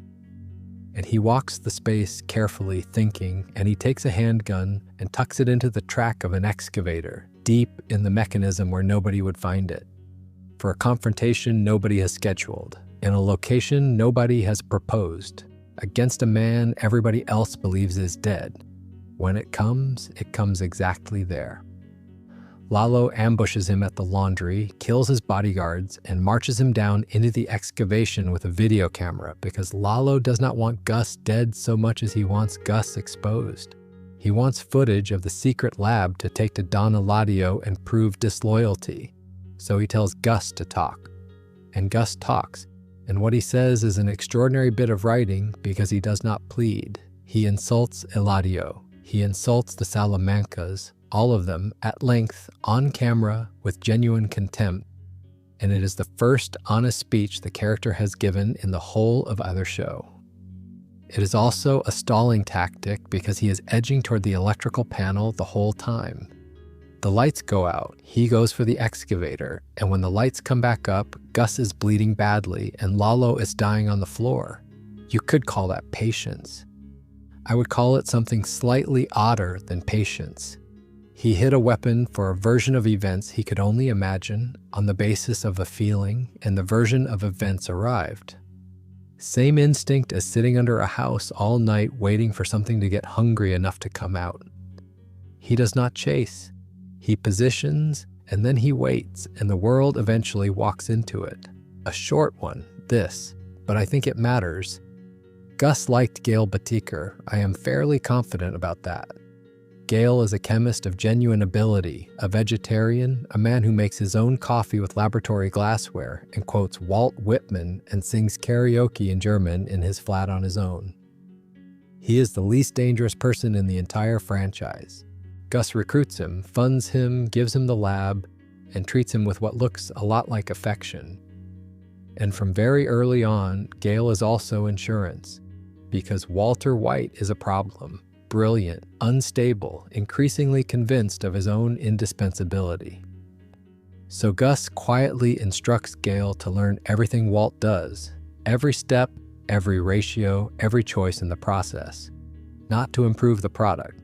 And he walks the space carefully, thinking, and he takes a handgun and tucks it into the track of an excavator, deep in the mechanism where nobody would find it. For a confrontation nobody has scheduled, in a location nobody has proposed, against a man everybody else believes is dead. When it comes exactly there. Lalo ambushes him at the laundry, kills his bodyguards, and marches him down into the excavation with a video camera because Lalo does not want Gus dead so much as he wants Gus exposed. He wants footage of the secret lab to take to Don Eladio and prove disloyalty. So he tells Gus to talk. And Gus talks, and what he says is an extraordinary bit of writing because he does not plead. He insults Eladio. He insults the Salamancas, all of them, at length, on camera, with genuine contempt, and it is the first honest speech the character has given in the whole of either show. It is also a stalling tactic because he is edging toward the electrical panel the whole time. The lights go out, he goes for the excavator, and when the lights come back up, Gus is bleeding badly and Lalo is dying on the floor. You could call that patience. I would call it something slightly odder than patience. He hid a weapon for a version of events he could only imagine on the basis of a feeling, and the version of events arrived. Same instinct as sitting under a house all night waiting for something to get hungry enough to come out. He does not chase. He positions, and then he waits, and the world eventually walks into it. A short one, this, but I think it matters. Gus liked Gail Batiker. I am fairly confident about that. Gail is a chemist of genuine ability, a vegetarian, a man who makes his own coffee with laboratory glassware and quotes Walt Whitman and sings karaoke in German in his flat on his own. He is the least dangerous person in the entire franchise. Gus recruits him, funds him, gives him the lab, and treats him with what looks a lot like affection. And from very early on, Gail is also insurance, because Walter White is a problem. Brilliant, unstable, increasingly convinced of his own indispensability. So Gus quietly instructs Gail to learn everything Walt does, every step, every ratio, every choice in the process, not to improve the product,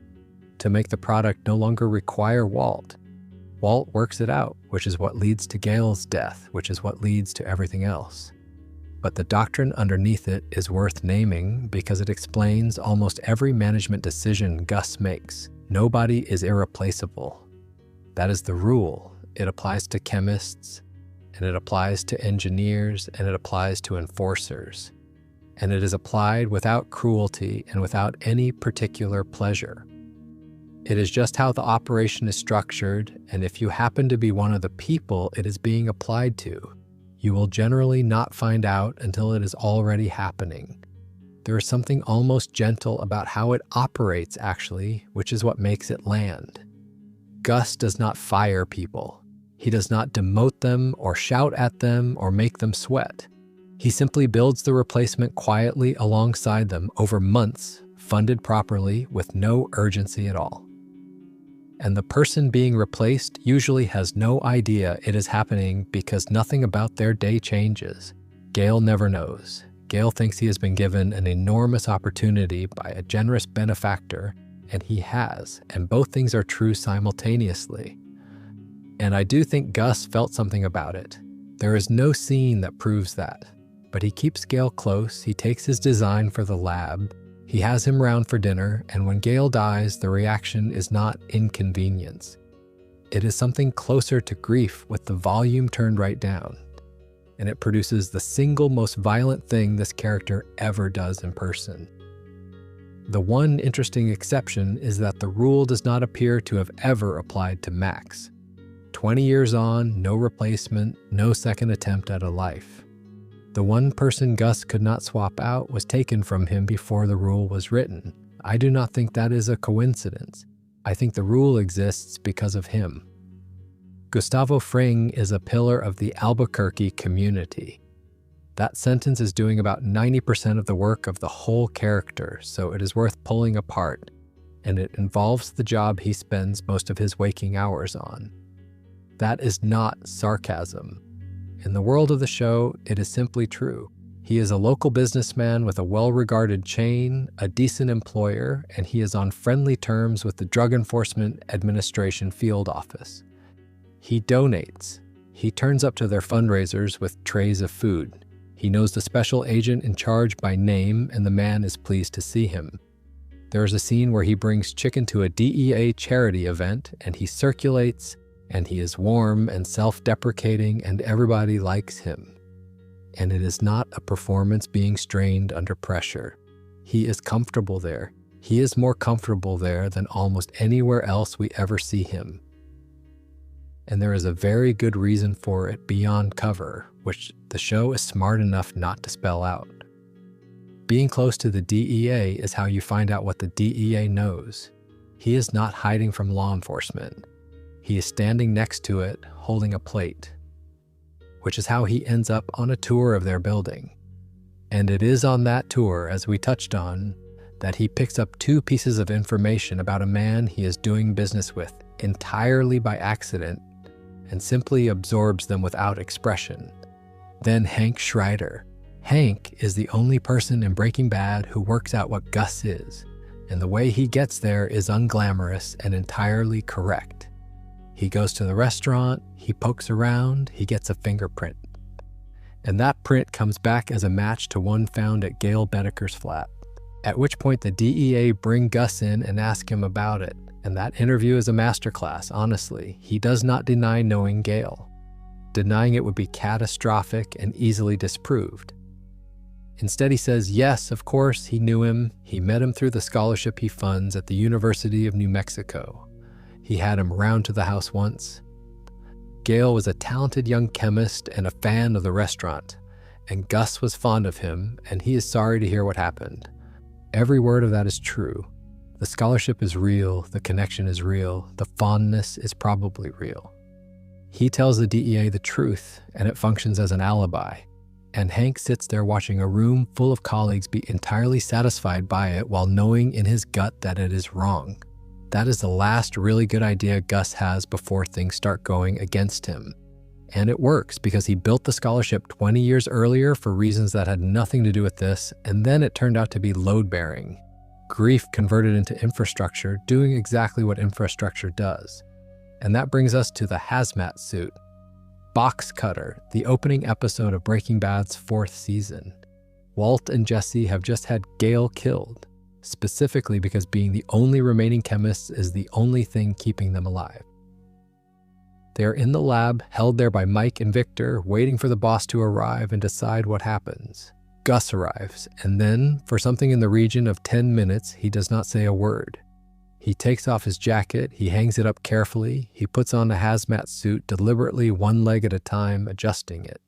to make the product no longer require Walt. Walt works it out, which is what leads to Gail's death, which is what leads to everything else. But the doctrine underneath it is worth naming because it explains almost every management decision Gus makes. Nobody is irreplaceable. That is the rule. It applies to chemists, and it applies to engineers, and it applies to enforcers. And it is applied without cruelty and without any particular pleasure. It is just how the operation is structured, and if you happen to be one of the people it is being applied to, you will generally not find out until it is already happening. There is something almost gentle about how it operates, actually, which is what makes it land. Gus does not fire people. He does not demote them or shout at them or make them sweat. He simply builds the replacement quietly alongside them over months, funded properly, with no urgency at all. And the person being replaced usually has no idea it is happening because nothing about their day changes. Gail never knows. Gail thinks he has been given an enormous opportunity by a generous benefactor, and he has, and both things are true simultaneously. And I do think Gus felt something about it. There is no scene that proves that, but he keeps Gail close, he takes his design for the lab, he has him round for dinner, and when Gail dies, the reaction is not inconvenience. It is something closer to grief with the volume turned right down, and it produces the single most violent thing this character ever does in person. The one interesting exception is that the rule does not appear to have ever applied to Max. 20 years on, no replacement, no second attempt at a life. The one person Gus could not swap out was taken from him before the rule was written. I do not think that is a coincidence. I think the rule exists because of him. Gustavo Fring is a pillar of the Albuquerque community. That sentence is doing about 90% of the work of the whole character, so it is worth pulling apart, and it involves the job he spends most of his waking hours on. That is not sarcasm. In the world of the show, it is simply true. He is a local businessman with a well-regarded chain, a decent employer, and he is on friendly terms with the Drug Enforcement Administration field office. He donates. He turns up to their fundraisers with trays of food. He knows the special agent in charge by name, and the man is pleased to see him. There is a scene where he brings chicken to a DEA charity event, and he circulates, and he is warm and self-deprecating, and everybody likes him. And it is not a performance being strained under pressure. He is comfortable there. He is more comfortable there than almost anywhere else we ever see him. And there is a very good reason for it beyond cover, which the show is smart enough not to spell out. Being close to the DEA is how you find out what the DEA knows. He is not hiding from law enforcement. He is standing next to it, holding a plate, which is how he ends up on a tour of their building. And it is on that tour, as we touched on, that he picks up 2 pieces of information about a man he is doing business with entirely by accident and simply absorbs them without expression. Then Hank Schreider. Hank is the only person in Breaking Bad who works out what Gus is, and the way he gets there is unglamorous and entirely correct. He goes to the restaurant, he pokes around, he gets a fingerprint. And that print comes back as a match to one found at Gail Bedeker's flat. At which point the DEA bring Gus in and ask him about it. And that interview is a masterclass, honestly. He does not deny knowing Gail. Denying it would be catastrophic and easily disproved. Instead, he says, yes, of course, he knew him. He met him through the scholarship he funds at the University of New Mexico. He had him round to the house once. Gail was a talented young chemist and a fan of the restaurant, and Gus was fond of him, and he is sorry to hear what happened. Every word of that is true. The scholarship is real, the connection is real, the fondness is probably real. He tells the DEA the truth, and it functions as an alibi. And Hank sits there watching a room full of colleagues be entirely satisfied by it while knowing in his gut that it is wrong. That is the last really good idea Gus has before things start going against him. And it works because he built the scholarship 20 years earlier for reasons that had nothing to do with this, and then it turned out to be load-bearing. Grief converted into infrastructure, doing exactly what infrastructure does. And that brings us to the hazmat suit. Box Cutter, the opening episode of Breaking Bad's 4th season. Walt and Jesse have just had Gail killed, specifically because being the only remaining chemists is the only thing keeping them alive. They are in the lab, held there by Mike and Victor, waiting for the boss to arrive and decide what happens. Gus arrives, and then, for something in the region of 10 minutes, he does not say a word. He takes off his jacket, he hangs it up carefully, he puts on a hazmat suit deliberately one leg at a time, adjusting it.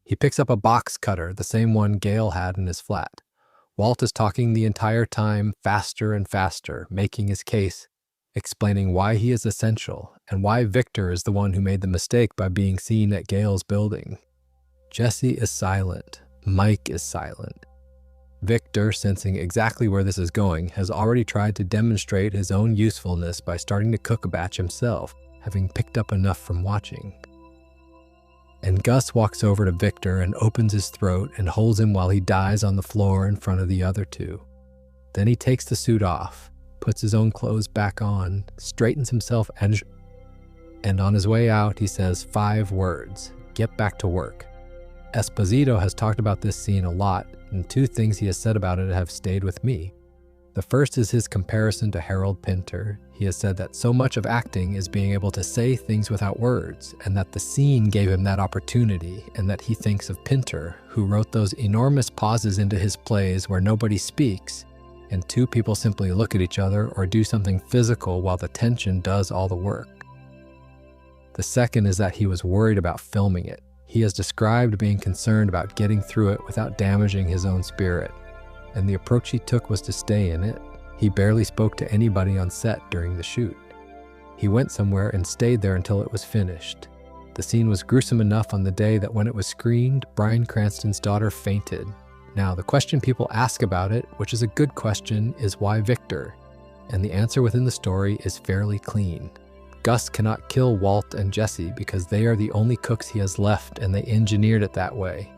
He picks up a box cutter, the same one Gail had in his flat. Walt is talking the entire time, faster and faster, making his case, explaining why he is essential, and why Victor is the one who made the mistake by being seen at Gail's building. Jesse is silent. Mike is silent. Victor, sensing exactly where this is going, has already tried to demonstrate his own usefulness by starting to cook a batch himself, having picked up enough from watching. And Gus walks over to Victor and opens his throat and holds him while he dies on the floor in front of the other 2. Then he takes the suit off, puts his own clothes back on, straightens himself, and on his way out he says 5 words: get back to work. Esposito has talked about this scene a lot, and 2 things he has said about it have stayed with me. The first is his comparison to Harold Pinter. He has said that so much of acting is being able to say things without words, and that the scene gave him that opportunity, and that he thinks of Pinter, who wrote those enormous pauses into his plays where nobody speaks, and 2 people simply look at each other or do something physical while the tension does all the work. The second is that he was worried about filming it. He has described being concerned about getting through it without damaging his own spirit, and the approach he took was to stay in it. He barely spoke to anybody on set during the shoot. He went somewhere and stayed there until it was finished. The scene was gruesome enough on the day that when it was screened, Bryan Cranston's daughter fainted. Now, the question people ask about it, which is a good question, is why Victor? And the answer within the story is fairly clean. Gus cannot kill Walt and Jesse because they are the only cooks he has left, and they engineered it that way.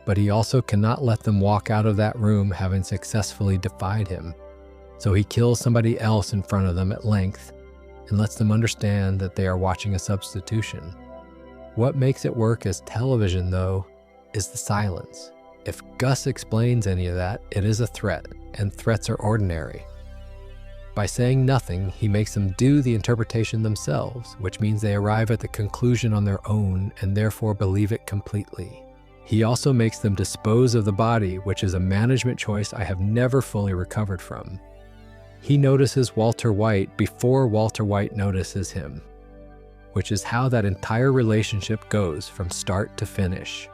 but he also cannot let them walk out of that room having successfully defied him. So he kills somebody else in front of them at length and lets them understand that they are watching a substitution. What makes it work as television, though, is the silence. If Gus explains any of that, it is a threat, and threats are ordinary. By saying nothing, he makes them do the interpretation themselves, which means they arrive at the conclusion on their own and therefore believe it completely. He also makes them dispose of the body, which is a management choice I have never fully recovered from. He notices Walter White before Walter White notices him, which is how that entire relationship goes from start to finish.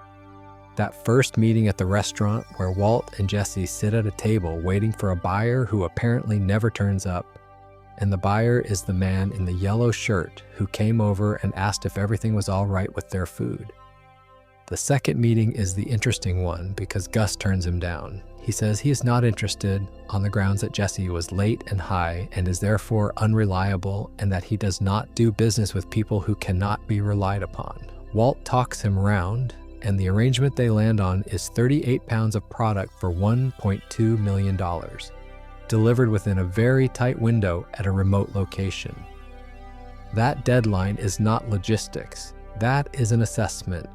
That first meeting at the restaurant where Walt and Jesse sit at a table waiting for a buyer who apparently never turns up, and the buyer is the man in the yellow shirt who came over and asked if everything was all right with their food. The second meeting is the interesting one because Gus turns him down. He says he is not interested on the grounds that Jesse was late and high and is therefore unreliable, and that he does not do business with people who cannot be relied upon. Walt talks him around, and the arrangement they land on is 38 pounds of product for $1.2 million, delivered within a very tight window at a remote location. That deadline is not logistics. That is an assessment.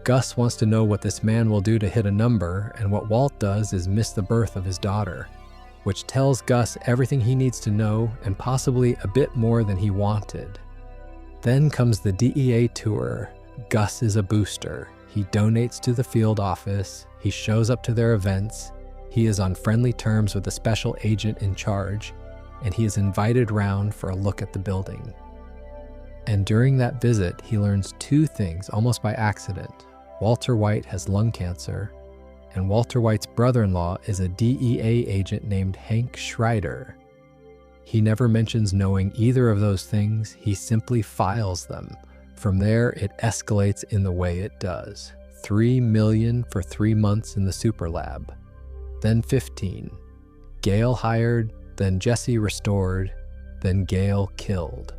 Gus wants to know what this man will do to hit a number, and what Walt does is miss the birth of his daughter, which tells Gus everything he needs to know and possibly a bit more than he wanted. Then comes the DEA tour. Gus is a booster. He donates to the field office, he shows up to their events, he is on friendly terms with the special agent in charge, and he is invited round for a look at the building. And during that visit, he learns two things almost by accident. Walter White has lung cancer, and Walter White's brother-in-law is a DEA agent named Hank Schreider. He never mentions knowing either of those things, he simply files them. From there, it escalates in the way it does. $3 million for 3 months in the super lab. Then 15. Gail hired, then Jesse restored, then Gail killed.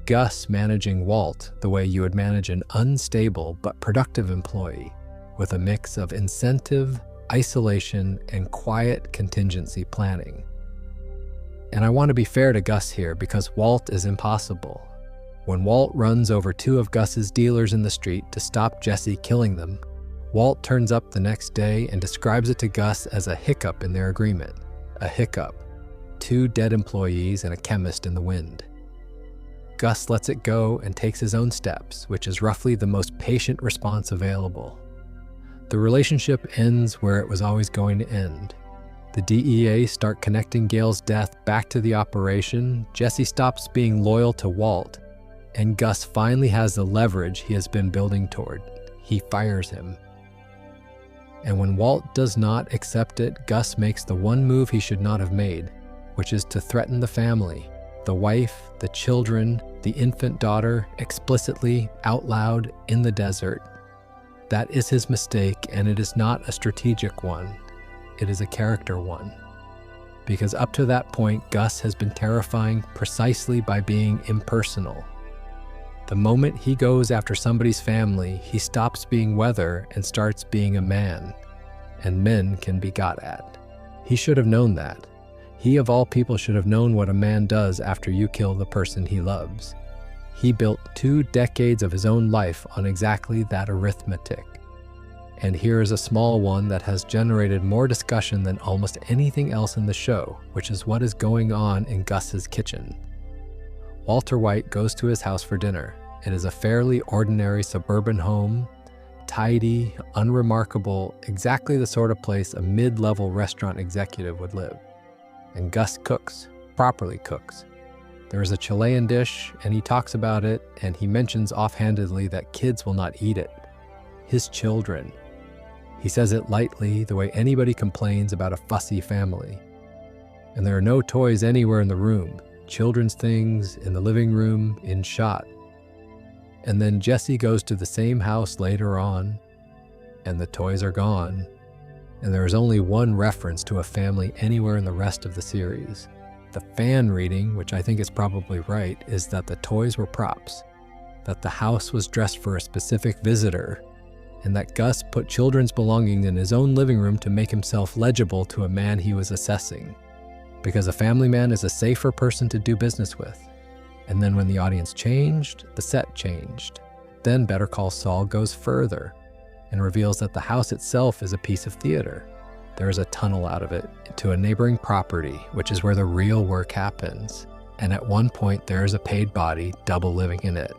Gus managing Walt the way you would manage an unstable but productive employee, with a mix of incentive, isolation, and quiet contingency planning. And I want to be fair to Gus here because Walt is impossible. When Walt runs over 2 of Gus's dealers in the street to stop Jesse killing them, Walt turns up the next day and describes it to Gus as a hiccup in their agreement. A hiccup. 2 dead employees and a chemist in the wind. Gus lets it go and takes his own steps, which is roughly the most patient response available. The relationship ends where it was always going to end. The DEA start connecting Gail's death back to the operation, Jesse stops being loyal to Walt, and Gus finally has the leverage he has been building toward. He fires him. And when Walt does not accept it, Gus makes the one move he should not have made, which is to threaten the family, the wife, the children, the infant daughter, explicitly, out loud, in the desert. That is his mistake, and it is not a strategic one. It is a character one. Because up to that point, Gus has been terrifying precisely by being impersonal. The moment he goes after somebody's family, he stops being weather and starts being a man. And men can be got at. He should have known that. He of all people should have known what a man does after you kill the person he loves. He built 2 decades of his own life on exactly that arithmetic. And here is a small one that has generated more discussion than almost anything else in the show, which is what is going on in Gus's kitchen. Walter White goes to his house for dinner. It is a fairly ordinary suburban home, tidy, unremarkable, exactly the sort of place a mid-level restaurant executive would live. And Gus cooks, properly cooks. There is a Chilean dish, and he talks about it, and he mentions offhandedly that kids will not eat it. His children. He says it lightly, the way anybody complains about a fussy family. And there are no toys anywhere in the room. Children's things in the living room, in shot. And then Jesse goes to the same house later on, and the toys are gone. And there is only one reference to a family anywhere in the rest of the series. The fan reading, which I think is probably right, is that the toys were props, that the house was dressed for a specific visitor, and that Gus put children's belongings in his own living room to make himself legible to a man he was assessing, because a family man is a safer person to do business with. And then when the audience changed, the set changed. Then Better Call Saul goes further and reveals that the house itself is a piece of theater. There is a tunnel out of it to a neighboring property, which is where the real work happens. And at one point, there is a paid body double living in it.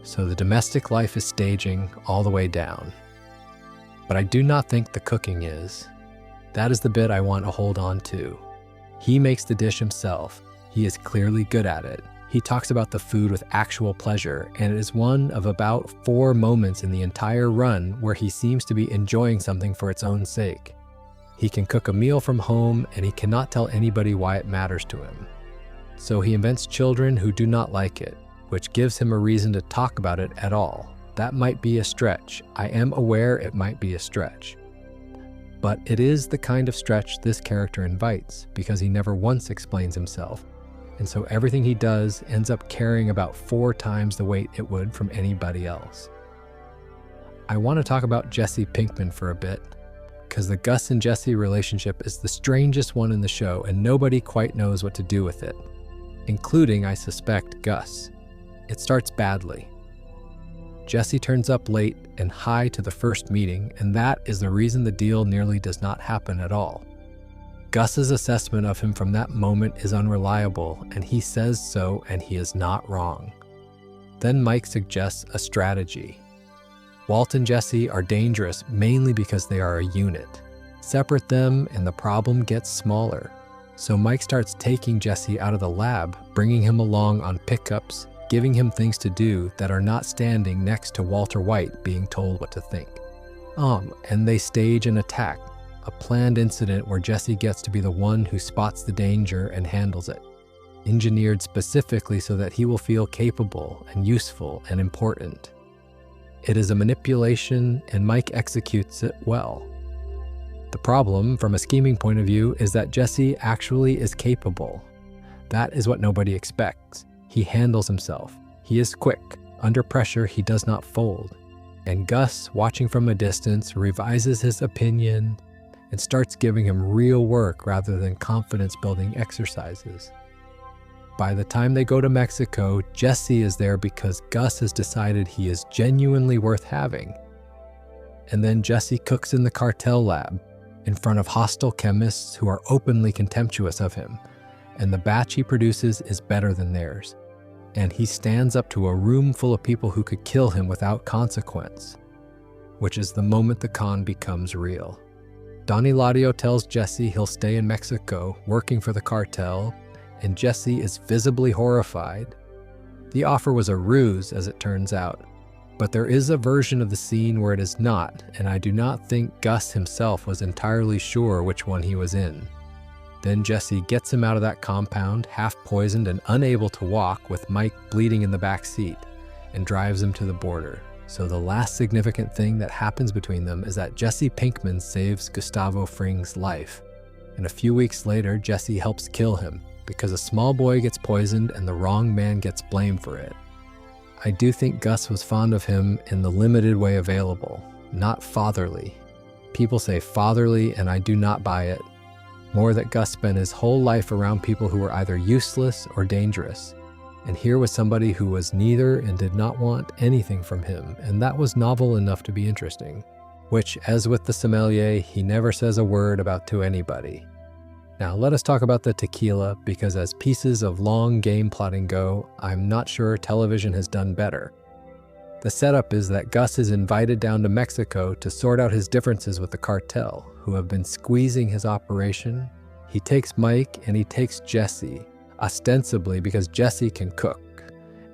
So the domestic life is staging all the way down. But I do not think the cooking is. That is the bit I want to hold on to. He makes the dish himself. He is clearly good at it. He talks about the food with actual pleasure, and it is one of about 4 moments in the entire run where he seems to be enjoying something for its own sake. He can cook a meal from home, and he cannot tell anybody why it matters to him. So he invents children who do not like it, which gives him a reason to talk about it at all. That might be a stretch. I am aware it might be a stretch. But it is the kind of stretch this character invites, because he never once explains himself. And so everything he does ends up carrying about 4 times the weight it would from anybody else. I want to talk about Jesse Pinkman for a bit, because the Gus and Jesse relationship is the strangest one in the show, and nobody quite knows what to do with it, including, I suspect, Gus. It starts badly. Jesse turns up late and high to the first meeting, and that is the reason the deal nearly does not happen at all. Gus's assessment of him from that moment is unreliable, and he says so, and he is not wrong. Then Mike suggests a strategy. Walt and Jesse are dangerous mainly because they are a unit. Separate them and the problem gets smaller. So Mike starts taking Jesse out of the lab, bringing him along on pickups, giving him things to do that are not standing next to Walter White being told what to think. And they stage an attack, a planned incident where Jesse gets to be the one who spots the danger and handles it, engineered specifically so that he will feel capable and useful and important. It is a manipulation, and Mike executes it well. The problem, from a scheming point of view, is that Jesse actually is capable. That is what nobody expects. He handles himself. He is quick. Under pressure, he does not fold. And Gus, watching from a distance, revises his opinion and starts giving him real work rather than confidence-building exercises. By the time they go to Mexico, Jesse is there because Gus has decided he is genuinely worth having. And then Jesse cooks in the cartel lab, in front of hostile chemists who are openly contemptuous of him, and the batch he produces is better than theirs. And he stands up to a room full of people who could kill him without consequence, which is the moment the con becomes real. Don Eladio tells Jesse he'll stay in Mexico, working for the cartel, and Jesse is visibly horrified. The offer was a ruse, as it turns out, but there is a version of the scene where it is not, and I do not think Gus himself was entirely sure which one he was in. Then Jesse gets him out of that compound, half poisoned and unable to walk, with Mike bleeding in the back seat, and drives him to the border. So the last significant thing that happens between them is that Jesse Pinkman saves Gustavo Fring's life. And a few weeks later, Jesse helps kill him, because a small boy gets poisoned and the wrong man gets blamed for it. I do think Gus was fond of him in the limited way available, not fatherly. People say fatherly, and I do not buy it. More that Gus spent his whole life around people who were either useless or dangerous. And here was somebody who was neither and did not want anything from him, and that was novel enough to be interesting. Which, as with the sommelier, he never says a word about to anybody. Now let us talk about the tequila, because as pieces of long game plotting go, I'm not sure television has done better. The setup is that Gus is invited down to Mexico to sort out his differences with the cartel, who have been squeezing his operation. He takes Mike and he takes Jesse, ostensibly because Jesse can cook,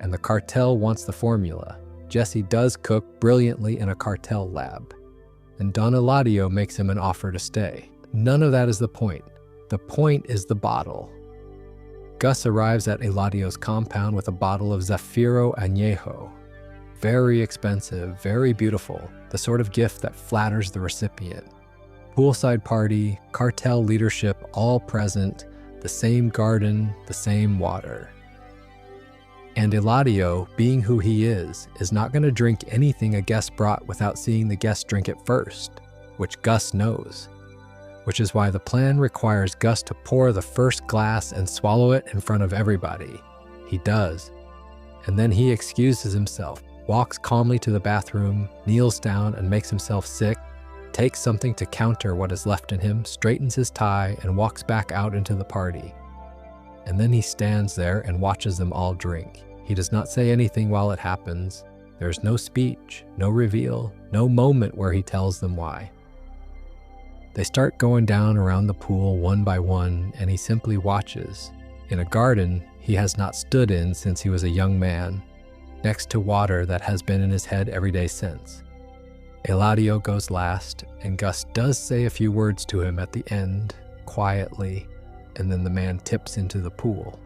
and the cartel wants the formula. Jesse does cook brilliantly in a cartel lab, and Don Eladio makes him an offer to stay. None of that is the point. The point is the bottle. Gus arrives at Eladio's compound with a bottle of Zafiro Añejo. Very expensive, very beautiful, the sort of gift that flatters the recipient. Poolside party, cartel leadership all present, the same garden, the same water. And Eladio, being who he is not going to drink anything a guest brought without seeing the guest drink it first, which Gus knows. Which is why the plan requires Gus to pour the first glass and swallow it in front of everybody. He does. And then he excuses himself, walks calmly to the bathroom, kneels down and makes himself sick, takes something to counter what is left in him, straightens his tie, and walks back out into the party. And then he stands there and watches them all drink. He does not say anything while it happens. There's no speech, no reveal, no moment where he tells them why. They start going down around the pool one by one, and he simply watches. In a garden he has not stood in since he was a young man, next to water that has been in his head every day since. Eladio goes last, and Gus does say a few words to him at the end, quietly, and then the man tips into the pool.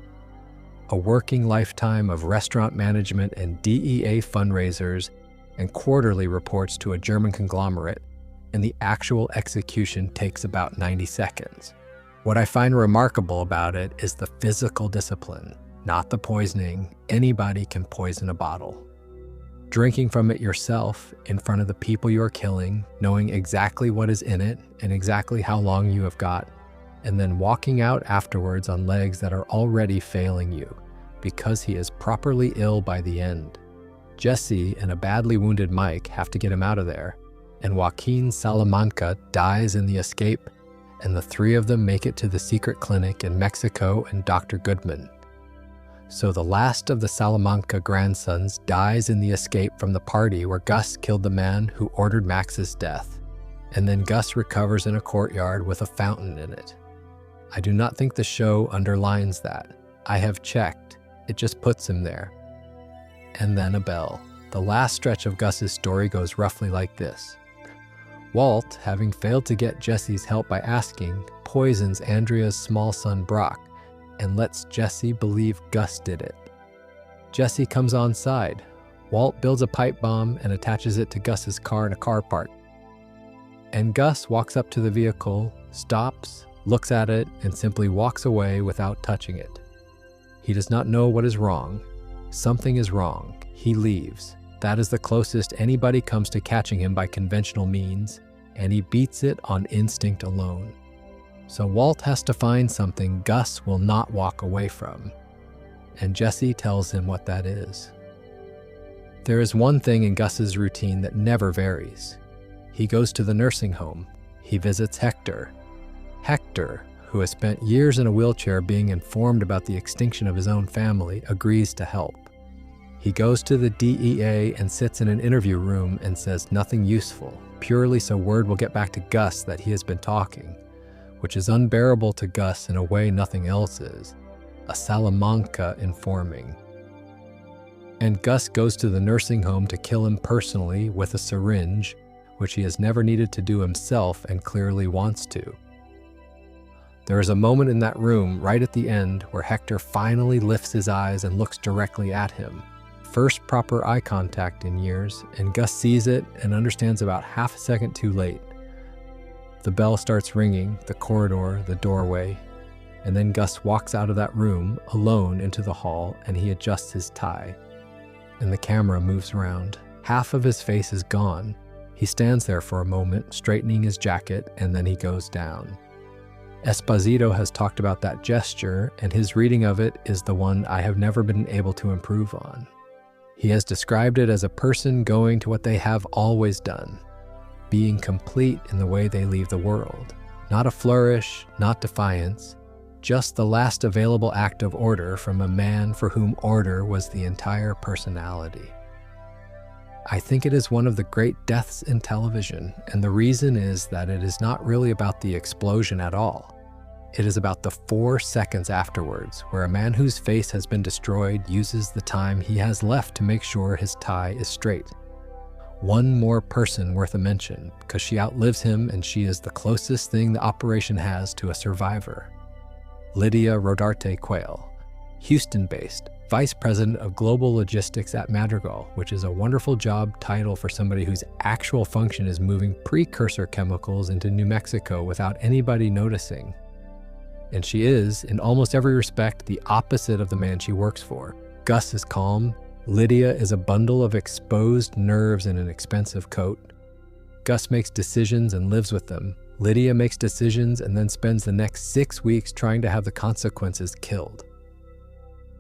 A working lifetime of restaurant management and DEA fundraisers and quarterly reports to a German conglomerate, and the actual execution takes about 90 seconds. What I find remarkable about it is the physical discipline, not the poisoning. Anybody can poison a bottle. Drinking from it yourself in front of the people you are killing, knowing exactly what is in it and exactly how long you have got, and then walking out afterwards on legs that are already failing you because he is properly ill by the end. Jesse and a badly wounded Mike have to get him out of there, and Joaquin Salamanca dies in the escape, and the three of them make it to the secret clinic in Mexico and Dr. Goodman. So the last of the Salamanca grandsons dies in the escape from the party where Gus killed the man who ordered Max's death, and then Gus recovers in a courtyard with a fountain in it. I do not think the show underlines that. I have checked. It just puts him there. And then a bell. The last stretch of Gus's story goes roughly like this. Walt, having failed to get Jesse's help by asking, poisons Andrea's small son Brock and lets Jesse believe Gus did it. Jesse comes on side. Walt builds a pipe bomb and attaches it to Gus's car in a car park. And Gus walks up to the vehicle, stops, looks at it, and simply walks away without touching it. He does not know what is wrong. Something is wrong. He leaves. That is the closest anybody comes to catching him by conventional means, and he beats it on instinct alone. So Walt has to find something Gus will not walk away from, and Jesse tells him what that is. There is one thing in Gus's routine that never varies. He goes to the nursing home. He visits Hector. Hector, who has spent years in a wheelchair being informed about the extinction of his own family, agrees to help. He goes to the DEA and sits in an interview room and says nothing useful, purely so word will get back to Gus that he has been talking, which is unbearable to Gus in a way nothing else is, a Salamanca informing. And Gus goes to the nursing home to kill him personally with a syringe, which he has never needed to do himself and clearly wants to. There is a moment in that room right at the end where Hector finally lifts his eyes and looks directly at him. First proper eye contact in years, and Gus sees it and understands about half a second too late. The bell starts ringing, the corridor, the doorway, and then Gus walks out of that room alone into the hall, and he adjusts his tie. And the camera moves around. Half of his face is gone. He stands there for a moment, straightening his jacket, and then he goes down. Esposito has talked about that gesture, and his reading of it is the one I have never been able to improve on. He has described it as a person going to what they have always done, being complete in the way they leave the world. Not a flourish, not defiance, just the last available act of order from a man for whom order was the entire personality. I think it is one of the great deaths in television, and the reason is that it is not really about the explosion at all. It is about the 4 seconds afterwards, where a man whose face has been destroyed uses the time he has left to make sure his tie is straight. One more person worth a mention, because she outlives him and she is the closest thing the operation has to a survivor. Lydia Rodarte Quayle, Houston-based, Vice President of Global Logistics at Madrigal, which is a wonderful job title for somebody whose actual function is moving precursor chemicals into New Mexico without anybody noticing. And she is, in almost every respect, the opposite of the man she works for. Gus is calm. Lydia is a bundle of exposed nerves in an expensive coat. Gus makes decisions and lives with them. Lydia makes decisions and then spends the next 6 weeks trying to have the consequences killed.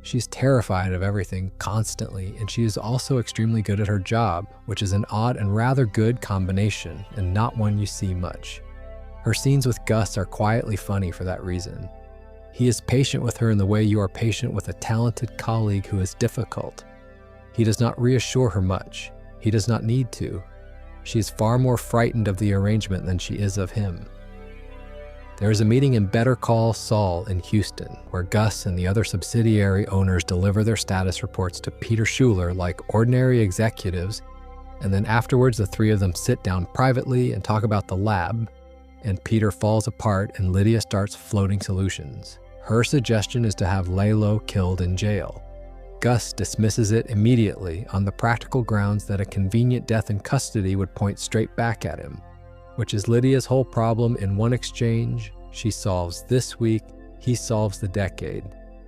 She's terrified of everything constantly, and she is also extremely good at her job, which is an odd and rather good combination, and not one you see much. Her scenes with Gus are quietly funny for that reason. He is patient with her in the way you are patient with a talented colleague who is difficult. He does not reassure her much. He does not need to. She is far more frightened of the arrangement than she is of him. There is a meeting in Better Call Saul in Houston, where Gus and the other subsidiary owners deliver their status reports to Peter Schuler like ordinary executives, and then afterwards the three of them sit down privately and talk about the lab, and Peter falls apart and Lydia starts floating solutions. Her suggestion is to have Lalo killed in jail. Gus dismisses it immediately on the practical grounds that a convenient death in custody would point straight back at him, which is Lydia's whole problem in one exchange. She solves this week, he solves the decade.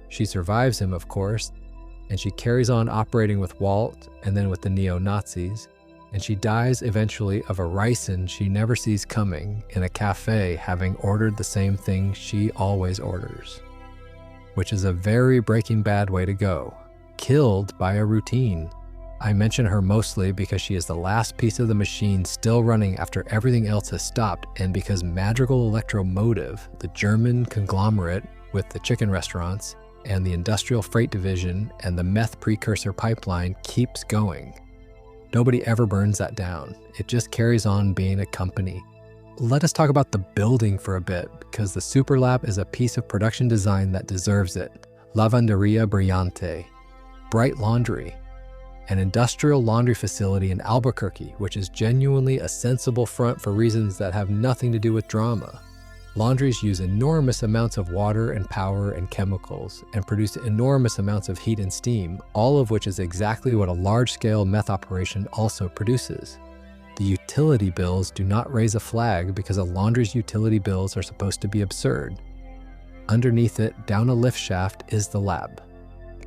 She survives him, of course, and she carries on operating with Walt and then with the neo-Nazis, and she dies eventually of a ricin she never sees coming in a cafe, having ordered the same thing she always orders, which is a very Breaking Bad way to go. Killed by a routine. I mention her mostly because she is the last piece of the machine still running after everything else has stopped, and because Madrigal Electromotive, the German conglomerate with the chicken restaurants and the industrial freight division and the meth precursor pipeline, keeps going. Nobody ever burns that down. It just carries on being a company. Let us talk about the building for a bit, because the Super Lab is a piece of production design that deserves it. Lavanderia Brillante. Bright Laundry. An industrial laundry facility in Albuquerque, which is genuinely a sensible front for reasons that have nothing to do with drama. Laundries use enormous amounts of water and power and chemicals, and produce enormous amounts of heat and steam, all of which is exactly what a large-scale meth operation also produces. The utility bills do not raise a flag because a laundry's utility bills are supposed to be absurd. Underneath it, down a lift shaft, is the lab.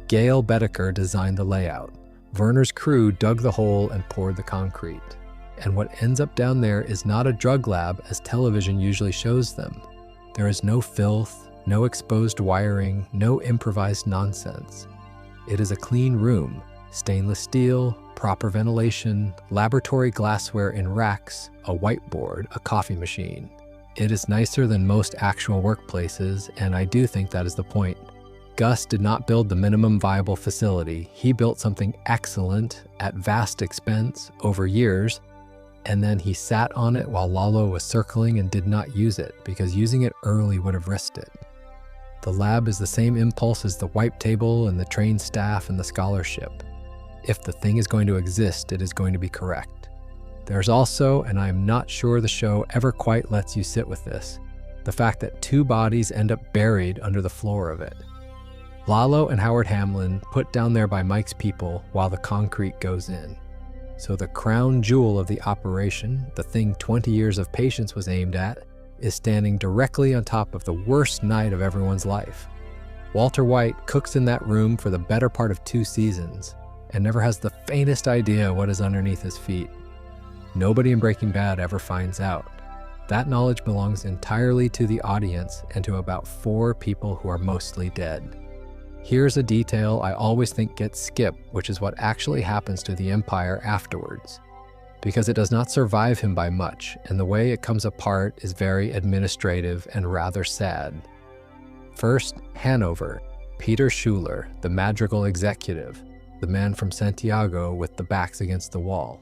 Gail Bedecker designed the layout. Werner's crew dug the hole and poured the concrete. And what ends up down there is not a drug lab as television usually shows them. There is no filth, no exposed wiring, no improvised nonsense. It is a clean room, stainless steel, proper ventilation, laboratory glassware in racks, a whiteboard, a coffee machine. It is nicer than most actual workplaces, and I do think that is the point. Gus did not build the minimum viable facility. He built something excellent at vast expense over years, and then he sat on it while Lalo was circling and did not use it, because using it early would have risked it. The lab is the same impulse as the wipe table and the trained staff and the scholarship. If the thing is going to exist, it is going to be correct. There's also, and I am not sure the show ever quite lets you sit with this, the fact that 2 bodies end up buried under the floor of it. Lalo and Howard Hamlin put down there by Mike's people while the concrete goes in. So the crown jewel of the operation, the thing 20 years of patience was aimed at, is standing directly on top of the worst night of everyone's life. Walter White cooks in that room for the better part of 2 seasons and never has the faintest idea what is underneath his feet. Nobody in Breaking Bad ever finds out. That knowledge belongs entirely to the audience and to about 4 people who are mostly dead. Here's a detail I always think gets skipped, which is what actually happens to the Empire afterwards, because it does not survive him by much, and the way it comes apart is very administrative and rather sad. First, Hanover, Peter Schuler, the Madrigal executive, the man from Santiago with the backs against the wall.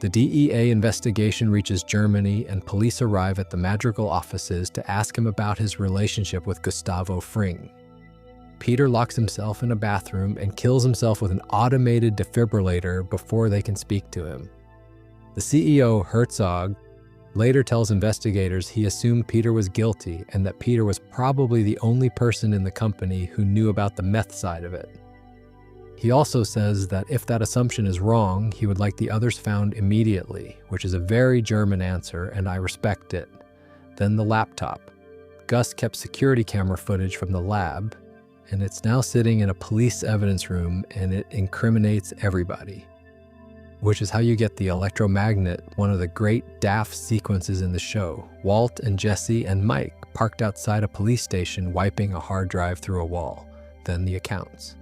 The DEA investigation reaches Germany, and police arrive at the Madrigal offices to ask him about his relationship with Gustavo Fring. Peter locks himself in a bathroom and kills himself with an automated defibrillator before they can speak to him. The CEO, Herzog, later tells investigators he assumed Peter was guilty and that Peter was probably the only person in the company who knew about the meth side of it. He also says that if that assumption is wrong, he would like the others found immediately, which is a very German answer, and I respect it. Then the laptop. Gus kept security camera footage from the lab. and it's now sitting in a police evidence room, and it incriminates everybody. Which is how you get the electromagnet, one of the great daft sequences in the show. Walt and Jesse and Mike parked outside a police station wiping a hard drive through a wall. Then the accounts.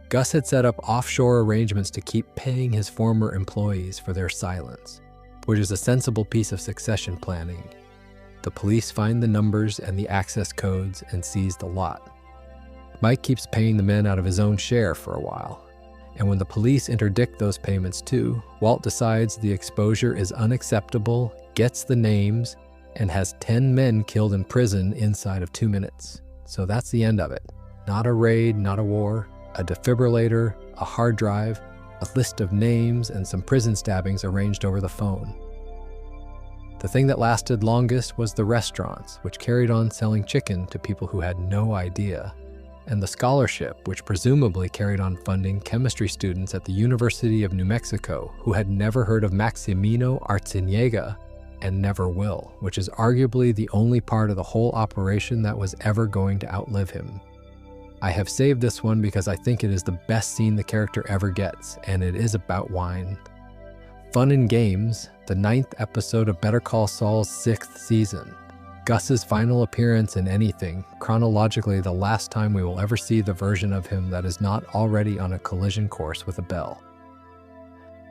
Gus had set up offshore arrangements to keep paying his former employees for their silence, which is a sensible piece of succession planning. The police find the numbers and the access codes and seize the lot. Mike keeps paying the men out of his own share for a while. And when the police interdict those payments too, Walt decides the exposure is unacceptable, gets the names, and has 10 men killed in prison inside of 2 minutes. So that's the end of it. Not a raid, not a war, a defibrillator, a hard drive, a list of names, and some prison stabbings arranged over the phone. The thing that lasted longest was the restaurants, which carried on selling chicken to people who had no idea. And the scholarship, which presumably carried on funding chemistry students at the University of New Mexico who had never heard of Maximino Arciniega and never will, which is arguably the only part of the whole operation that was ever going to outlive him. I have saved this one because I think it is the best scene the character ever gets, and it is about wine. Fun and Games, the 9th episode of Better Call Saul's 6th season. Gus's final appearance in anything, chronologically the last time we will ever see the version of him that is not already on a collision course with a bell.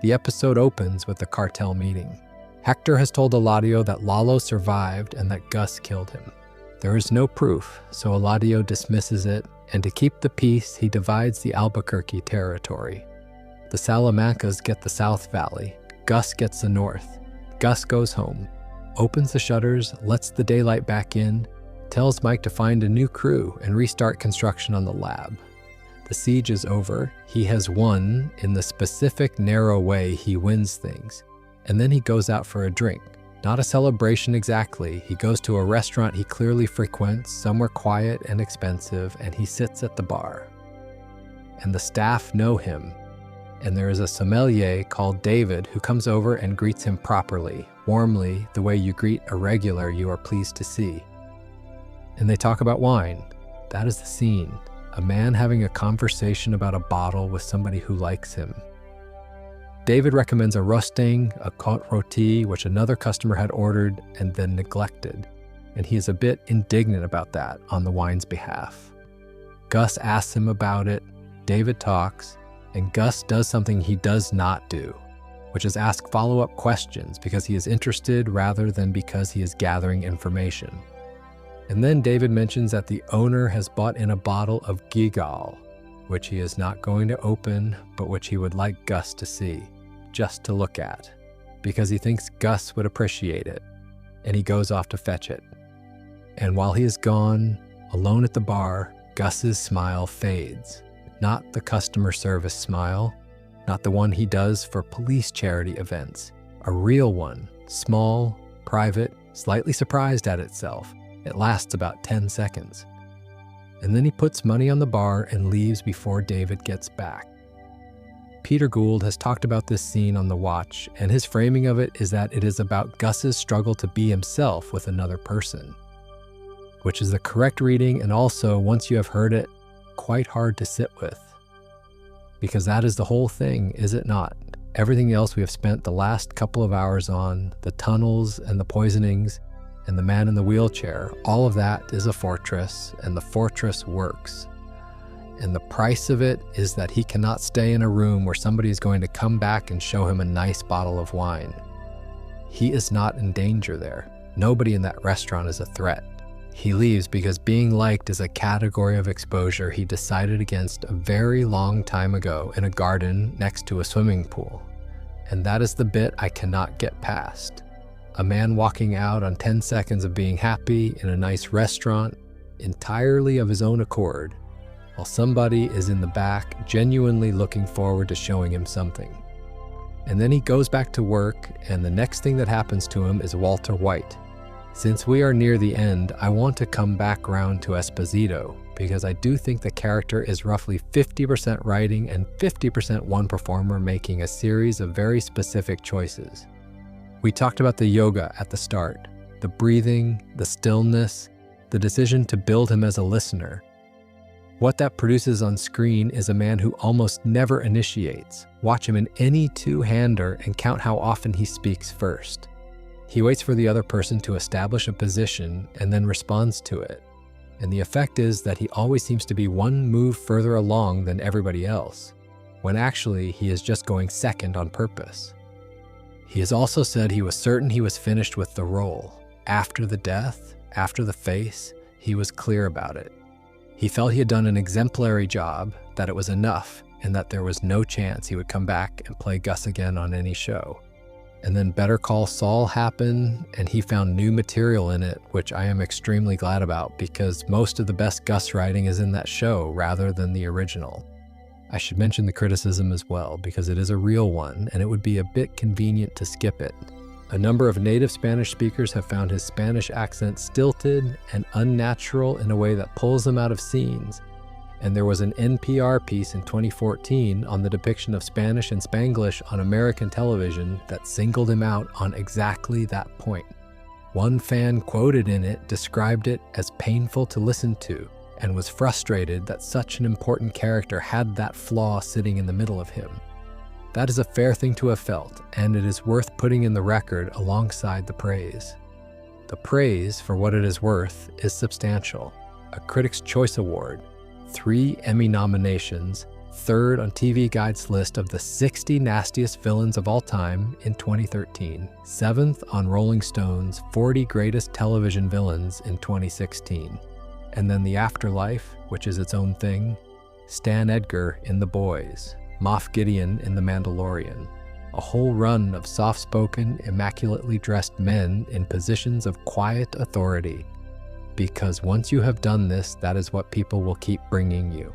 The episode opens with the cartel meeting. Hector has told Eladio that Lalo survived and that Gus killed him. There is no proof, so Eladio dismisses it, and to keep the peace, he divides the Albuquerque territory. The Salamancas get the South Valley. Gus gets the North. Gus goes home. Opens the shutters, lets the daylight back in, tells Mike to find a new crew and restart construction on the lab. The siege is over. He has won in the specific, narrow way he wins things. And then he goes out for a drink. Not a celebration exactly. He goes to a restaurant he clearly frequents, somewhere quiet and expensive, and he sits at the bar. And the staff know him. And there is a sommelier called David who comes over and greets him properly, warmly, the way you greet a regular you are pleased to see. And they talk about wine. That is the scene. A man having a conversation about a bottle with somebody who likes him. David recommends a rosting, a côte rôtie, which another customer had ordered and then neglected, and he is a bit indignant about that on the wine's behalf. Gus asks him about it, David talks, and Gus does something he does not do, which is ask follow-up questions because he is interested rather than because he is gathering information. And then David mentions that the owner has bought in a bottle of Gigal, which he is not going to open, but which he would like Gus to see, just to look at, because he thinks Gus would appreciate it, and he goes off to fetch it. And while he is gone, alone at the bar, Gus's smile fades. Not the customer service smile, not the one he does for police charity events. A real one, small, private, slightly surprised at itself. It lasts about 10 seconds. And then he puts money on the bar and leaves before David gets back. Peter Gould has talked about this scene on The Watch, and his framing of it is that it is about Gus's struggle to be himself with another person, which is the correct reading, and also, once you have heard it, quite hard to sit with. Because that is the whole thing, is it not? Everything else we have spent the last couple of hours on, the tunnels and the poisonings and the man in the wheelchair, all of that is a fortress, and the fortress works. And the price of it is that he cannot stay in a room where somebody is going to come back and show him a nice bottle of wine. He is not in danger there. Nobody in that restaurant is a threat. He leaves because being liked is a category of exposure he decided against a very long time ago in a garden next to a swimming pool. And that is the bit I cannot get past. A man walking out on 10 seconds of being happy in a nice restaurant, entirely of his own accord, while somebody is in the back genuinely looking forward to showing him something. And then he goes back to work, and the next thing that happens to him is Walter White. Since we are near the end, I want to come back round to Esposito, because I do think the character is roughly 50% writing and 50% one performer making a series of very specific choices. We talked about the yoga at the start, the breathing, the stillness, the decision to build him as a listener. What that produces on screen is a man who almost never initiates. Watch him in any two-hander and count how often he speaks first. He waits for the other person to establish a position and then responds to it. And the effect is that he always seems to be one move further along than everybody else, when actually he is just going second on purpose. He has also said he was certain he was finished with the role. After the death, after the face, he was clear about it. He felt he had done an exemplary job, that it was enough, and that there was no chance he would come back and play Gus again on any show. And then Better Call Saul happened, and he found new material in it, which I am extremely glad about because most of the best Gus writing is in that show rather than the original. I should mention the criticism as well because it is a real one, and it would be a bit convenient to skip it. A number of native Spanish speakers have found his Spanish accent stilted and unnatural in a way that pulls him out of scenes. And there was an NPR piece in 2014 on the depiction of Spanish and Spanglish on American television that singled him out on exactly that point. One fan quoted in it described it as painful to listen to and was frustrated that such an important character had that flaw sitting in the middle of him. That is a fair thing to have felt, and it is worth putting in the record alongside the praise. The praise, for what it is worth, is substantial. A Critics' Choice Award, 3 Emmy nominations, 3rd on TV Guide's list of the 60 nastiest villains of all time in 2013, 7th on Rolling Stone's 40 greatest television villains in 2016, and then The Afterlife, which is its own thing, Stan Edgar in The Boys, Moff Gideon in The Mandalorian, a whole run of soft-spoken, immaculately dressed men in positions of quiet authority. Because once you have done this, that is what people will keep bringing you.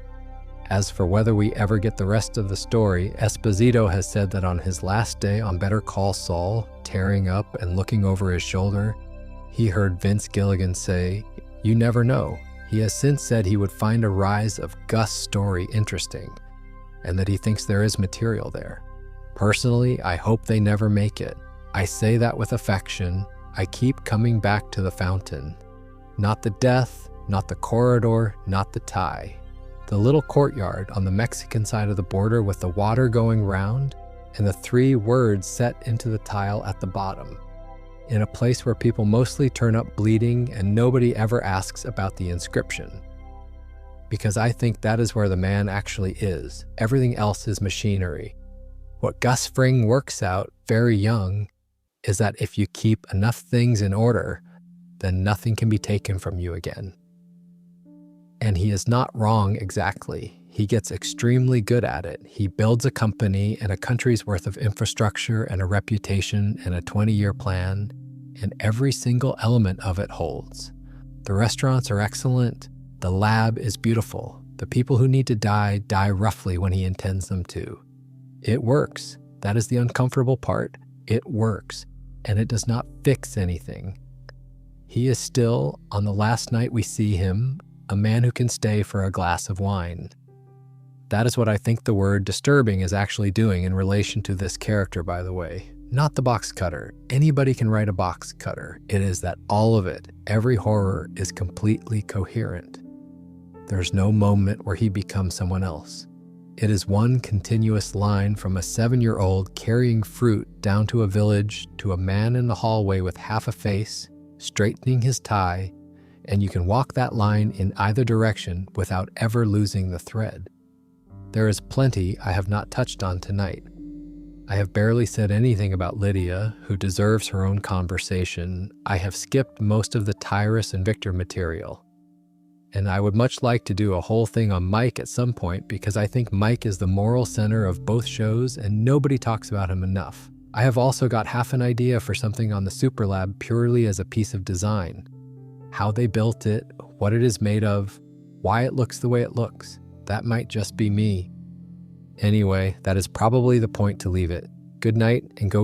As for whether we ever get the rest of the story, Esposito has said that on his last day on Better Call Saul, tearing up and looking over his shoulder, he heard Vince Gilligan say, "You never know." He has since said he would find a rise of Gus' story interesting, and that he thinks there is material there. Personally, I hope they never make it. I say that with affection. I keep coming back to the fountain. Not the death, not the corridor, not the tie. The little courtyard on the Mexican side of the border with the water going round and the 3 words set into the tile at the bottom. In a place where people mostly turn up bleeding and nobody ever asks about the inscription. Because I think that is where the man actually is. Everything else is machinery. What Gus Fring works out, very young, is that if you keep enough things in order, then nothing can be taken from you again. And he is not wrong exactly. He gets extremely good at it. He builds a company and a country's worth of infrastructure and a reputation and a 20-year plan, and every single element of it holds. The restaurants are excellent. The lab is beautiful. The people who need to die roughly when he intends them to. It works. That is the uncomfortable part. It works, and it does not fix anything. He is still, on the last night we see him, a man who can stay for a glass of wine. That is what I think the word disturbing is actually doing in relation to this character, by the way. Not the box cutter. Anybody can write a box cutter. It is that all of it, every horror, is completely coherent. There's no moment where he becomes someone else. It is one continuous line from a 7-year-old carrying fruit down to a village to a man in the hallway with half a face, straightening his tie, and you can walk that line in either direction without ever losing the thread. There is plenty I have not touched on tonight. I have barely said anything about Lydia, who deserves her own conversation. I have skipped most of the Tyrus and Victor material. And I would much like to do a whole thing on Mike at some point because I think Mike is the moral center of both shows and nobody talks about him enough. I have also got half an idea for something on the Superlab purely as a piece of design. How they built it, what it is made of, why it looks the way it looks. That might just be me. Anyway, that is probably the point to leave it. Good night and go